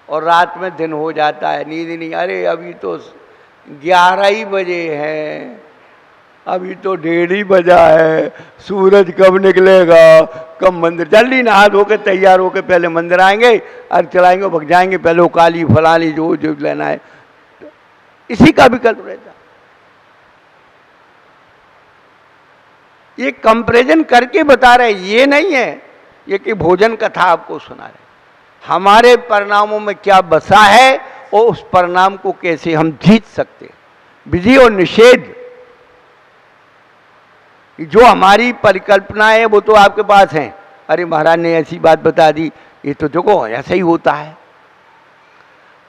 और रात में दिन हो जाता है, नींद नहीं। अरे अभी तो 11 ही बजे हैं, अभी तो 1:30 ही बजा है, सूरज कब निकलेगा, कब मंदिर। जल्दी नहा धो के तैयार होके पहले मंदिर आएंगे, अर्घ चलाएंगे, भग जाएंगे, पहले वो काली फलानी जो जो लेना है। इसी का विकल्प रहता। ये कंपैरिजन करके बता रहे, ये नहीं है ये कि भोजन कथा आपको सुना रहे। हमारे परिणामों में क्या बसा है और उस परिणाम को कैसे हम जीत सकते। विधि और निषेध, जो हमारी परिकल्पना है वो तो आपके पास है। अरे महाराज ने ऐसी बात बता दी ये तो देखो ऐसा ही होता है।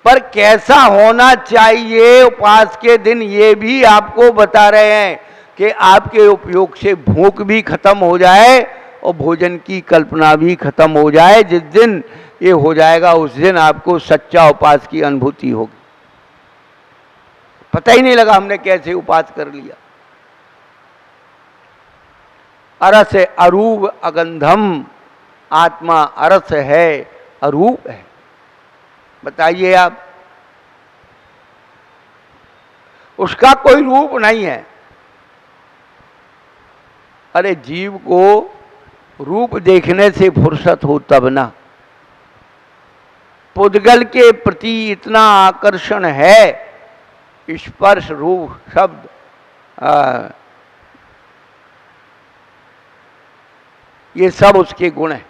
पर कैसा होना चाहिए उपास के दिन, ये भी आपको बता रहे हैं कि आपके उपयोग से भूख भी खत्म हो जाए और भोजन की कल्पना भी खत्म हो जाए। जिस दिन ये हो जाएगा उस दिन आपको सच्चा उपास की अनुभूति होगी। पता ही नहीं लगा हमने कैसे उपास कर लिया। अरस अरूप अगंधम, आत्मा अरस है, अरूप है। बताइए आप, उसका कोई रूप नहीं है। अरे जीव को रूप देखने से फुर्सत हो तब ना। पुद्गल के प्रति इतना आकर्षण है, स्पर्श रूप शब्द ये सब उसके गुण हैं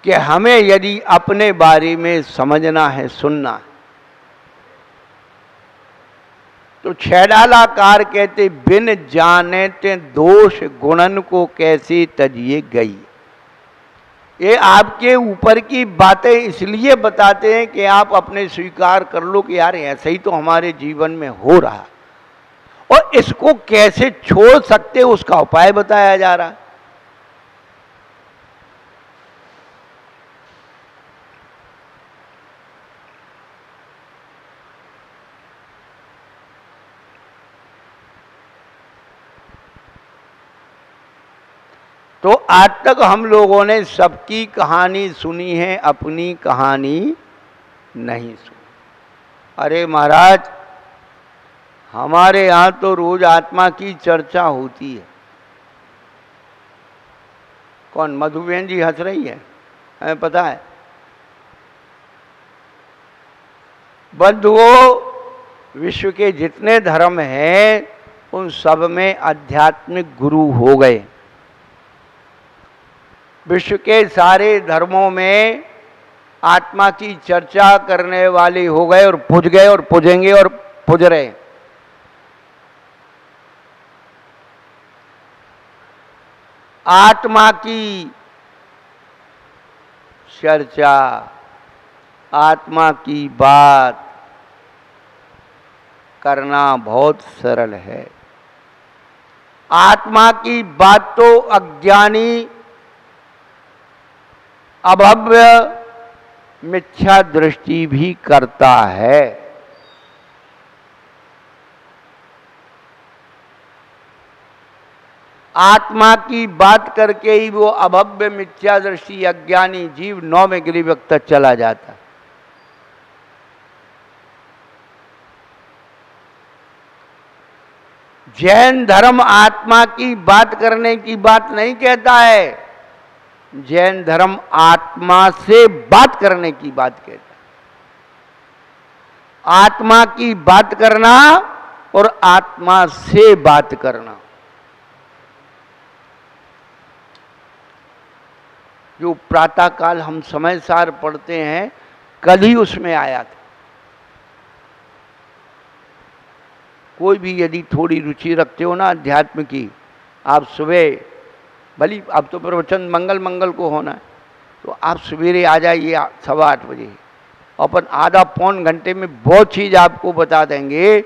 कि हमें यदि अपने बारे में समझना है, सुनना है, तो छैडालाकार कहते बिन जाने ते दोष गुणन को कैसे तजिए गई। ये आपके ऊपर की बातें इसलिए बताते हैं कि आप अपने स्वीकार कर लो कि यार ऐसा ही तो हमारे जीवन में हो रहा, और इसको कैसे छोड़ सकते उसका उपाय बताया जा रहा है। तो आज तक हम लोगों ने सबकी कहानी सुनी है, अपनी कहानी नहीं सुनी। अरे महाराज, हमारे यहाँ तो रोज आत्मा की चर्चा होती है। कौन? मधुबेन जी हंस रही है, हमें पता है। बंधुओं, विश्व के जितने धर्म हैं उन सब में आध्यात्मिक गुरु हो गए। विश्व के सारे धर्मों में आत्मा की चर्चा करने वाले हो गए और पुज गए और पुजेंगे और पुज रहे। आत्मा की चर्चा, आत्मा की बात करना बहुत सरल है। आत्मा की बात तो अज्ञानी अभव्य मिथ्या दृष्टि भी करता है। आत्मा की बात करके ही वो अभव्य मिथ्या दृष्टि अज्ञानी जीव 9 में गिरिवक्त तक चला जाता। जैन धर्म आत्मा की बात करने की बात नहीं कहता है। जैन धर्म आत्मा से बात करने की बात कहता है। आत्मा की बात करना और आत्मा से बात करना, जो प्रातःकाल हम समय सार पढ़ते हैं, कल ही उसमें आया था। कोई भी यदि थोड़ी रुचि रखते हो ना अध्यात्म की, आप सुबह, भली अब तो प्रवचन मंगल को होना है, तो आप सवेरे आ जाइए 8:15 बजे। अपन आधा पौन घंटे में बहुत चीज़ आपको बता देंगे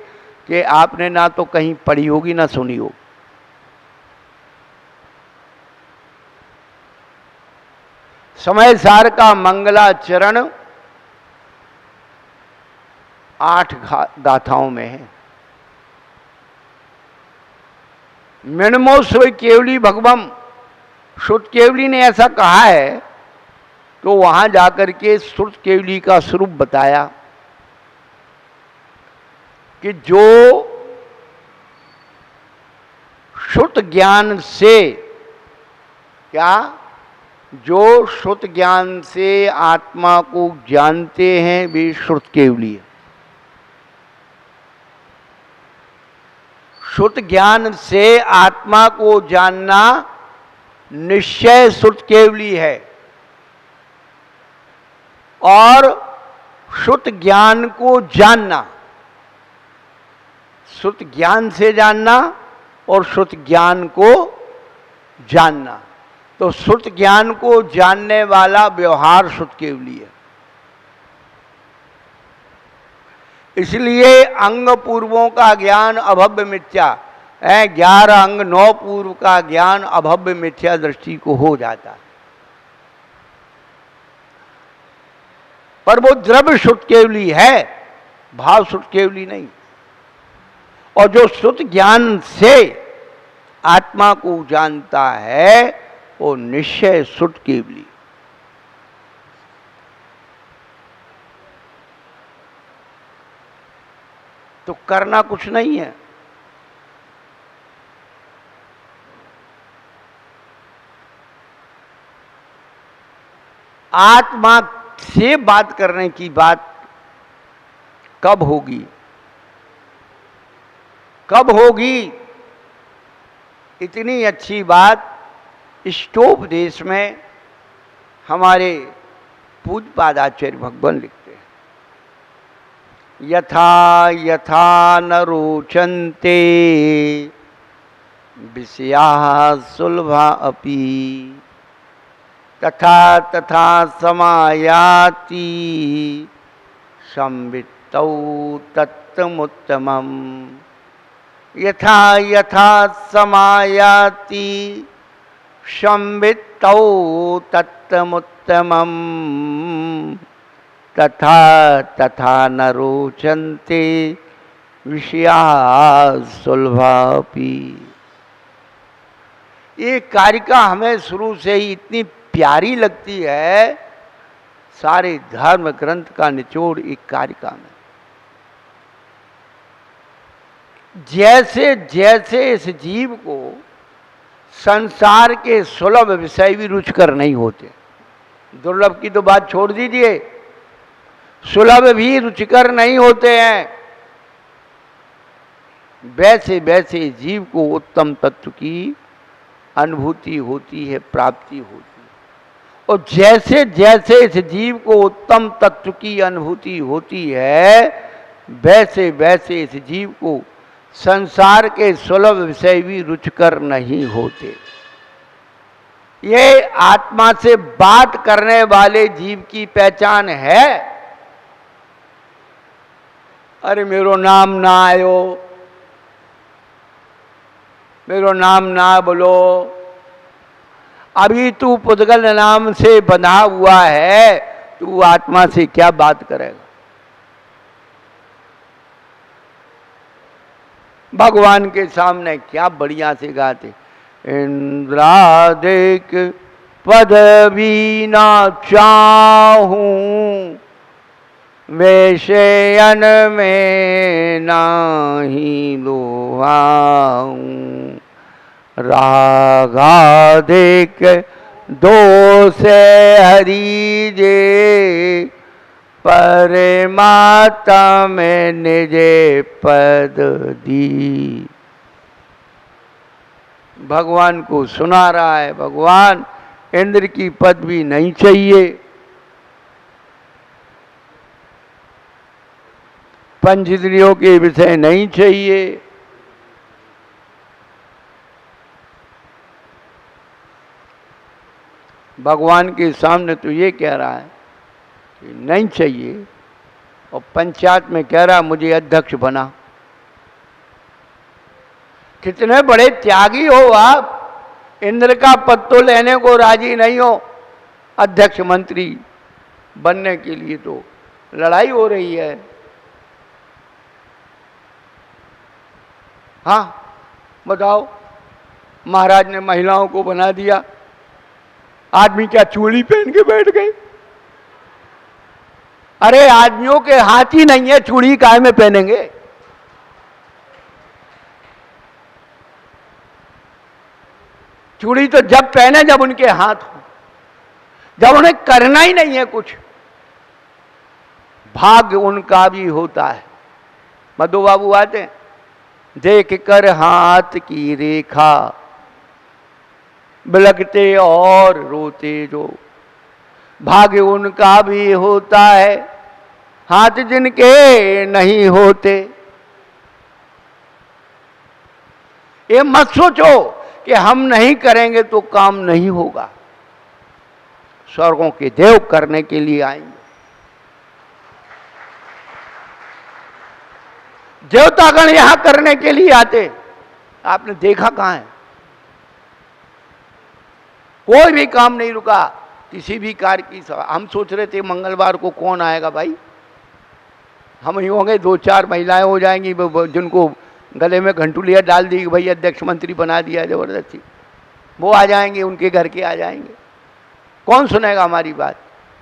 कि आपने ना तो कहीं पढ़ी होगी ना सुनी होगी। समय सार का मंगलाचरण 8 गाथाओं में है। मिणमो सोई केवली भगवम, श्रुत केवली ने ऐसा कहा है, तो वहां जाकर के श्रुत केवली का स्वरूप बताया कि जो श्रुत ज्ञान से, क्या, जो श्रुत ज्ञान से आत्मा को जानते हैं वे श्रुत केवली है। श्रुत ज्ञान से आत्मा को जानना निश्चय श्रुत केवली है, और श्रुत ज्ञान को जानना, श्रुत ज्ञान से जानना और श्रुत ज्ञान को जानना, तो श्रुत ज्ञान को जानने वाला व्यवहार श्रुत केवली है। इसलिए अंग पूर्वों का ज्ञान अभव्य मिथ्या है, 11 अंग 9 पूर्व का ज्ञान अभव्य मिथ्या दृष्टि को हो जाता है। पर वो द्रव्य श्रुत केवली है, भाव श्रुत केवली नहीं। और जो श्रुत ज्ञान से आत्मा को जानता है वो निश्चय श्रुत केवली। तो करना कुछ नहीं है, आत्मा से बात करने की बात कब होगी, कब होगी? इतनी अच्छी बात इष्टोपदेश में हमारे पूज्यपाद आचार्य भगवान लिखते हैं, यथा यथा न रोचन्ते विषयाः सुलभा अपि तथा तथा समायाति संवित्तौ तत्तमुत्तमम्। यथा यथा समायाति संवित्तौ तत्तमुत्तमम् तथा तथा न रोचन्ते विषयाः सुलभापि। ये कारिका हमें शुरू से ही इतनी प्यारी लगती है, सारे धर्म ग्रंथ का निचोड़ एक कारिका में। जैसे जैसे इस जीव को संसार के सुलभ विषय भी रुचिकर नहीं होते, दुर्लभ की तो बात छोड़ दीजिए, सुलभ भी रुचिकर नहीं होते हैं, वैसे वैसे जीव को उत्तम तत्व की अनुभूति होती है, प्राप्ति होती है। और जैसे जैसे इस जीव को उत्तम तत्व की अनुभूति होती है, वैसे वैसे इस जीव को संसार के सुलभ विषय भी रुचिकर नहीं होते। ये आत्मा से बात करने वाले जीव की पहचान है। अरे मेरो नाम ना आयो, मेरो नाम ना बोलो, अभी तू पुद्गल नाम से बंधा हुआ है, तू आत्मा से क्या बात करेगा? भगवान के सामने क्या बढ़िया से गाते, इंद्रादिक पदवी ना चाहूं वैशयन में नाही लोभाऊं, रागाधिक दोष हरि जे परमात्मा में निजे पद दी। भगवान को सुना रहा है, भगवान इंद्र की पदवी नहीं चाहिए, पंचेंद्रियों के विषय नहीं चाहिए, भगवान के सामने तो ये कह रहा है कि नहीं चाहिए, और पंचायत में कह रहा मुझे अध्यक्ष बना। कितने बड़े त्यागी हो आप, इंद्र का पद तो लेने को राजी नहीं हो, अध्यक्ष मंत्री बनने के लिए तो लड़ाई हो रही है। हाँ बताओ, महाराज ने महिलाओं को बना दिया, आदमी क्या चूड़ी पहन के बैठ गए? अरे आदमियों के हाथ ही नहीं है, चूड़ी काहे में पहनेंगे? चूड़ी तो जब पहने जब उनके हाथ हो, जब उन्हें करना ही नहीं है कुछ। भाग्य उनका भी होता है। मधु बाबू आते हैं, देख कर हाथ की रेखा बिलखते और रोते जो, भाग्य उनका भी होता है, हाथ जिनके नहीं होते। ये मत सोचो कि हम नहीं करेंगे तो काम नहीं होगा। स्वर्गों के देव करने के लिए आएंगे। देवतागण यहां करने के लिए आते, आपने देखा कहां है? कोई भी काम नहीं रुका, किसी भी कार्य की सभा। हम सोच रहे थे मंगलवार को कौन आएगा भाई, हम ही होंगे, 2-4 महिलाएं हो जाएंगी जिनको गले में घंटुलिया डाल दी भाई अध्यक्ष मंत्री बना दिया जबरदस्ती, वो आ जाएंगे, उनके घर के आ जाएंगे, कौन सुनेगा हमारी बात?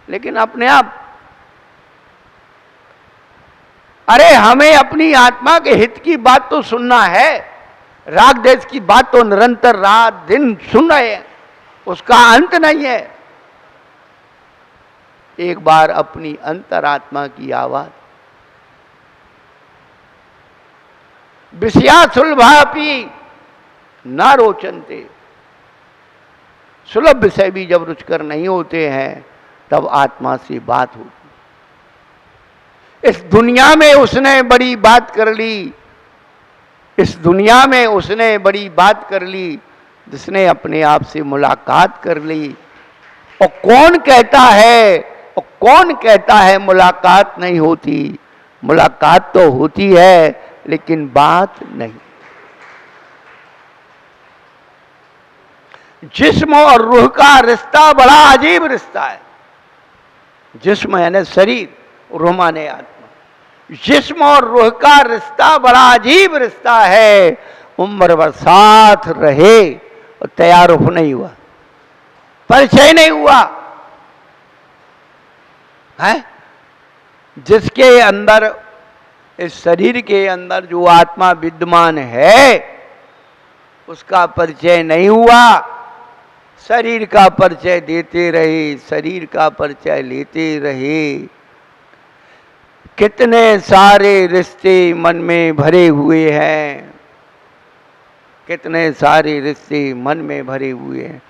लेकिन अपने आप, अरे हमें अपनी आत्मा के हित की बात तो सुनना है। राग देश की बात तो निरंतर रात दिन सुन रहे हैं, उसका अंत नहीं है। एक बार अपनी अंतरात्मा की आवाज, विषया सुलभापि न रोचनते, सुलभ विषय भी जब रुचकर नहीं होते हैं तब आत्मा से बात होती। इस दुनिया में उसने बड़ी बात कर ली, इस दुनिया में उसने बड़ी बात कर ली जिसने अपने आप से मुलाकात कर ली। और कौन कहता है मुलाकात नहीं होती? मुलाकात तो होती है लेकिन बात नहीं। जिस्म और रूह का रिश्ता बड़ा अजीब रिश्ता है। जिस्म यानी शरीर, रूह माने आत्मा। जिस्म और रूह का रिश्ता बड़ा अजीब रिश्ता है। उम्र भर साथ रहे और तैयार नहीं हुआ, परिचय नहीं हुआ है। जिसके अंदर, इस शरीर के अंदर जो आत्मा विद्यमान है उसका परिचय नहीं हुआ। शरीर का परिचय देते रहे, शरीर का परिचय लेते रहे। कितने सारे रिश्ते मन में भरे हुए हैं, कितने सारे रिश्ते मन में भरे हुए हैं।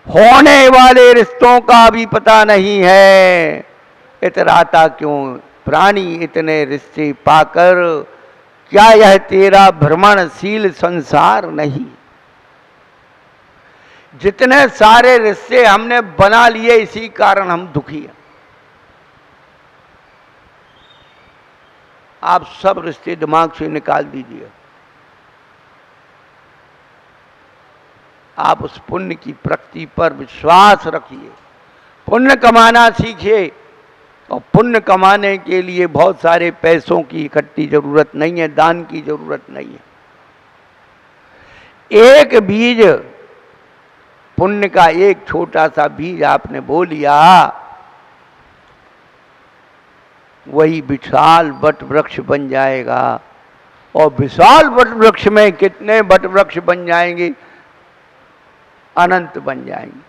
होने वाले रिश्तों का भी पता नहीं है। इतराता क्यों प्राणी इतने रिश्ते पाकर, क्या यह तेरा भ्रमणशील संसार नहीं? जितने सारे रिश्ते हमने बना लिए इसी कारण हम दुखी हैं। आप सब रिश्ते दिमाग से निकाल दीजिए। आप उस पुण्य की प्रकृति पर विश्वास रखिए, पुण्य कमाना सीखिए। और पुण्य कमाने के लिए बहुत सारे पैसों की इकट्ठी जरूरत नहीं है, दान की जरूरत नहीं है। एक बीज पुण्य का, एक छोटा सा बीज आपने बो लिया, वही विशाल वट वृक्ष बन जाएगा। और विशाल वट वृक्ष में कितने वट वृक्ष बन जाएंगे? अनंत बन जाएंगे।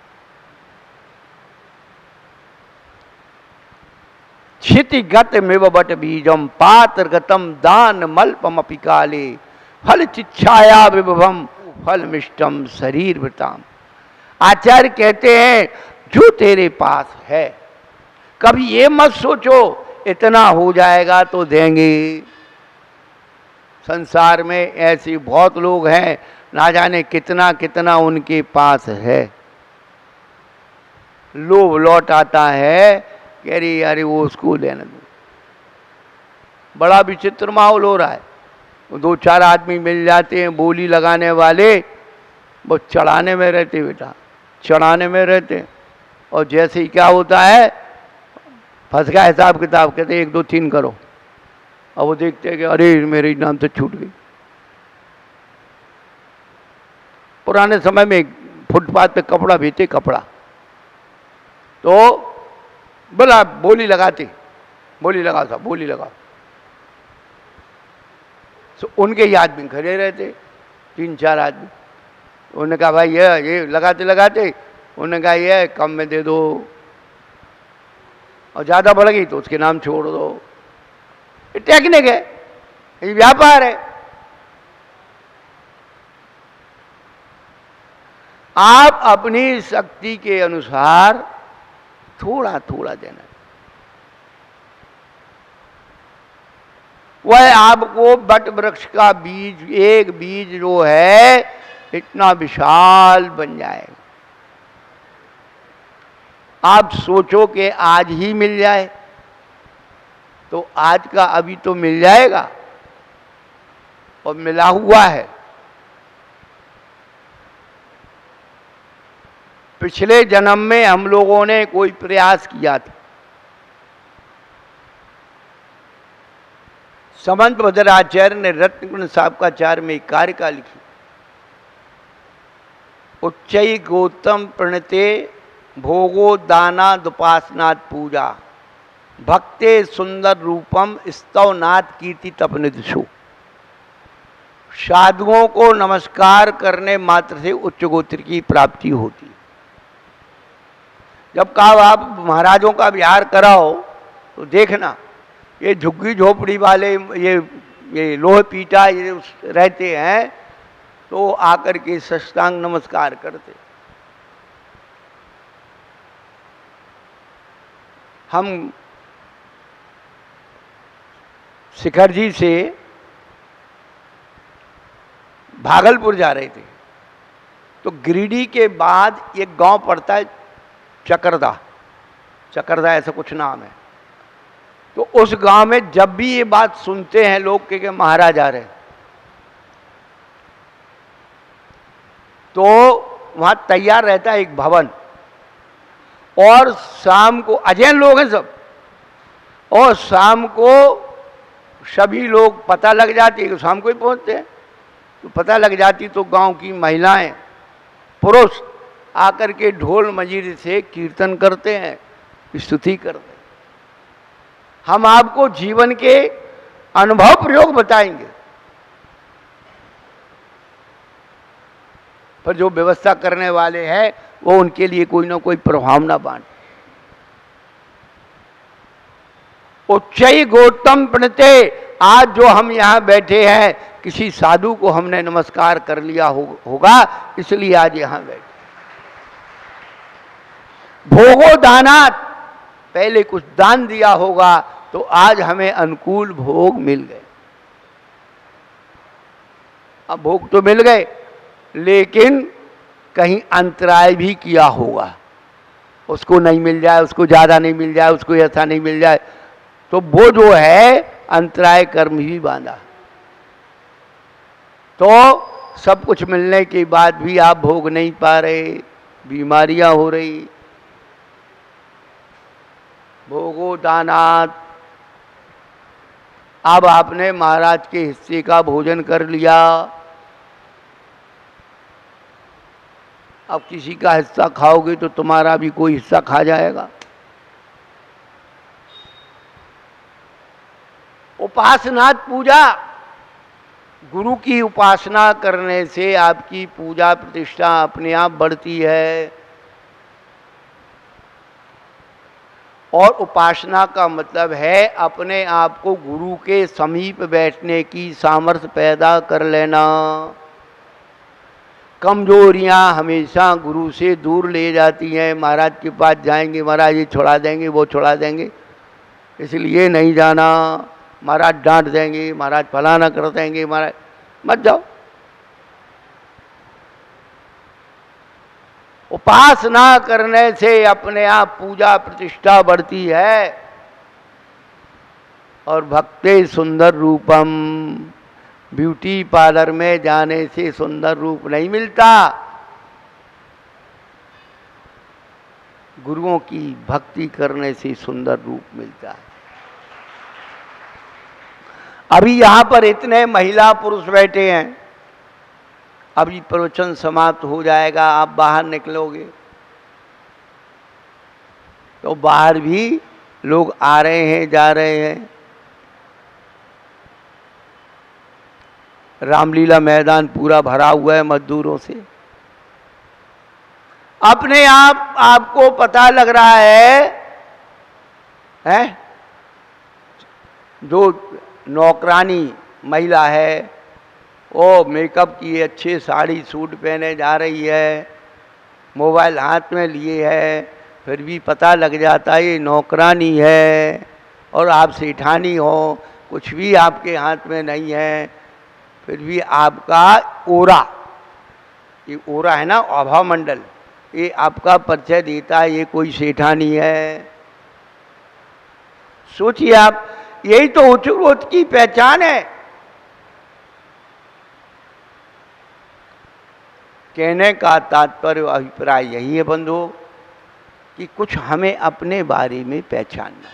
क्षितिगत मिव वट बीजम पात्रगतम दान मल्पमपि काले फल चिच्छाया विभवम फल मिष्टम शरीर वृताम। आचार्य कहते हैं जो तेरे पास है, कभी ये मत सोचो इतना हो जाएगा तो देंगे। संसार में ऐसे बहुत लोग हैं, ना जाने कितना कितना उनके पास है। लोभ लौट आता है कि अरे अरे वो उसको लेने दो। बड़ा विचित्र माहौल हो रहा है। 2-4 आदमी मिल जाते हैं बोली लगाने वाले, वो चढ़ाने में रहते, बेटा चढ़ाने में रहते। और जैसे ही क्या होता है, फंस गया हिसाब किताब, कहते 1 2 3 करो। और वो देखते हैं कि अरे मेरे नाम से छूट गई। पुराने समय में फुटपाथ पे कपड़ा बेचे, कपड़ा तो बोला बोली लगाते, बोली लगा साहब बोली लगा। तो उनके ही आदमी खड़े रहते, 3-4 आदमी। उन्होंने कहा भाई ये लगाते लगाते, उन्होंने कहा ये कम में दे दो, और ज़्यादा बढ़ गई तो उसके नाम छोड़ दो। ये टेक्निक है, ये व्यापार है। आप अपनी शक्ति के अनुसार थोड़ा थोड़ा देना। वह आपको बट वृक्ष का बीज, एक बीज जो है इतना विशाल बन जाएगा। आप सोचो कि आज ही मिल जाए, तो आज का अभी तो मिल जाएगा और मिला हुआ है। पिछले जन्म में हम लोगों ने कोई प्रयास किया था। समंत भद्राचार्य ने रत्नकुंड साहबकाचार्य में एक कारिका लिखी, उच्चई गौतम प्रणते भोगो दाना दुपासनाथ पूजा भक्ते सुंदर रूपम स्तवनाथ कीर्ति तपनिधु। साधुओं को नमस्कार करने मात्र से उच्च गोत्र की प्राप्ति होती। जब कहा आप महाराजों का विहार कराओ तो देखना ये झुग्गी झोपड़ी वाले ये लोह पीटा ये रहते हैं, तो आकर के साष्टांग नमस्कार करते। हम शिखर जी से भागलपुर जा रहे थे, तो गिरिडीह के बाद एक गांव पड़ता है चकरदा, चकरदा ऐसा कुछ नाम है। तो उस गांव में जब भी ये बात सुनते हैं लोग कि महाराज आ रहे, तो वहां तैयार रहता है एक भवन, और शाम को अजैन लोग हैं सब, और शाम को सभी लोग पता लग जाती है कि शाम को ही पहुंचते हैं, तो पता लग जाती तो गांव की महिलाएं पुरुष आकर के ढोल मंजीरे से कीर्तन करते हैं, स्तुति करते हैं। हम आपको जीवन के अनुभव प्रयोग बताएंगे, पर जो व्यवस्था करने वाले हैं वो उनके लिए कोई ना कोई प्रभावना बांट। उच्चई गौतम प्रणते, आज जो हम यहाँ बैठे हैं किसी साधु को हमने नमस्कार कर लिया होगा, इसलिए आज यहाँ बैठे। भोगो दानात, पहले कुछ दान दिया होगा तो आज हमें अनुकूल भोग मिल गए। अब भोग तो मिल गए, लेकिन कहीं अंतराय भी किया होगा, उसको नहीं मिल जाए, उसको ज़्यादा नहीं मिल जाए, उसको ऐसा नहीं मिल जाए, तो वो जो है अंतराय कर्म ही बांधा। तो सब कुछ मिलने के बाद भी आप भोग नहीं पा रहे, बीमारियां हो रही। भोगो दानात, अब आपने महाराज के हिस्से का भोजन कर लिया, अब किसी का हिस्सा खाओगे तो तुम्हारा भी कोई हिस्सा खा जाएगा। उपासना पूजा, गुरु की उपासना करने से आपकी पूजा प्रतिष्ठा अपने आप बढ़ती है। और उपासना का मतलब है अपने आप को गुरु के समीप बैठने की सामर्थ्य पैदा कर लेना। कमजोरियां हमेशा गुरु से दूर ले जाती हैं। महाराज के पास जाएंगे, महाराज ये छुड़ा देंगे, वो छुड़ा देंगे, इसलिए नहीं जाना, महाराज डांट देंगे, महाराज फलाना कर देंगे, महाराज मत जाओ। उपासना करने से अपने आप पूजा प्रतिष्ठा बढ़ती है। और भक्ते सुंदर रूपम, ब्यूटी पार्लर में जाने से सुंदर रूप नहीं मिलता, गुरुओं की भक्ति करने से सुंदर रूप मिलता है। अभी यहाँ पर इतने महिला पुरुष बैठे हैं, अभी प्रवचन समाप्त हो जाएगा, आप बाहर निकलोगे तो बाहर भी लोग आ रहे हैं, जा रहे हैं। रामलीला मैदान पूरा भरा हुआ है मजदूरों से। अपने आप आपको पता लग रहा है जो नौकरानी महिला है वो मेकअप किए, अच्छे साड़ी सूट पहने जा रही है, मोबाइल हाथ में लिए है, फिर भी पता लग जाता है ये नौकरानी है। और आप सेठानी हो, कुछ भी आपके हाथ में नहीं है, फिर भी आपका ओरा ये ओरा है ना, अभाव मंडल, ये आपका परिचय देता है, ये कोई सेठा नहीं है। सोचिए आप, यही तो उच्च ग्रोथ की पहचान है। कहने का तात्पर्य अभिप्राय यही है बंधु कि कुछ हमें अपने बारे में पहचानना।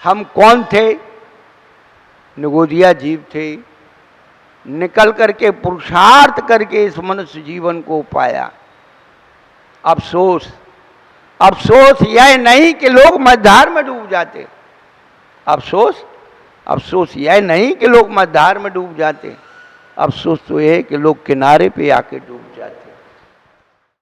हम कौन थे? निगोदिया जीव थे, निकल करके पुरुषार्थ करके इस मनुष्य जीवन को पाया। अफसोस, अफसोस यह नहीं कि लोग मझधार में डूब जाते, अफसोस यह नहीं कि लोग मझधार में डूब जाते, अफसोस तो यह है कि लोग किनारे पे आके डूब जाते।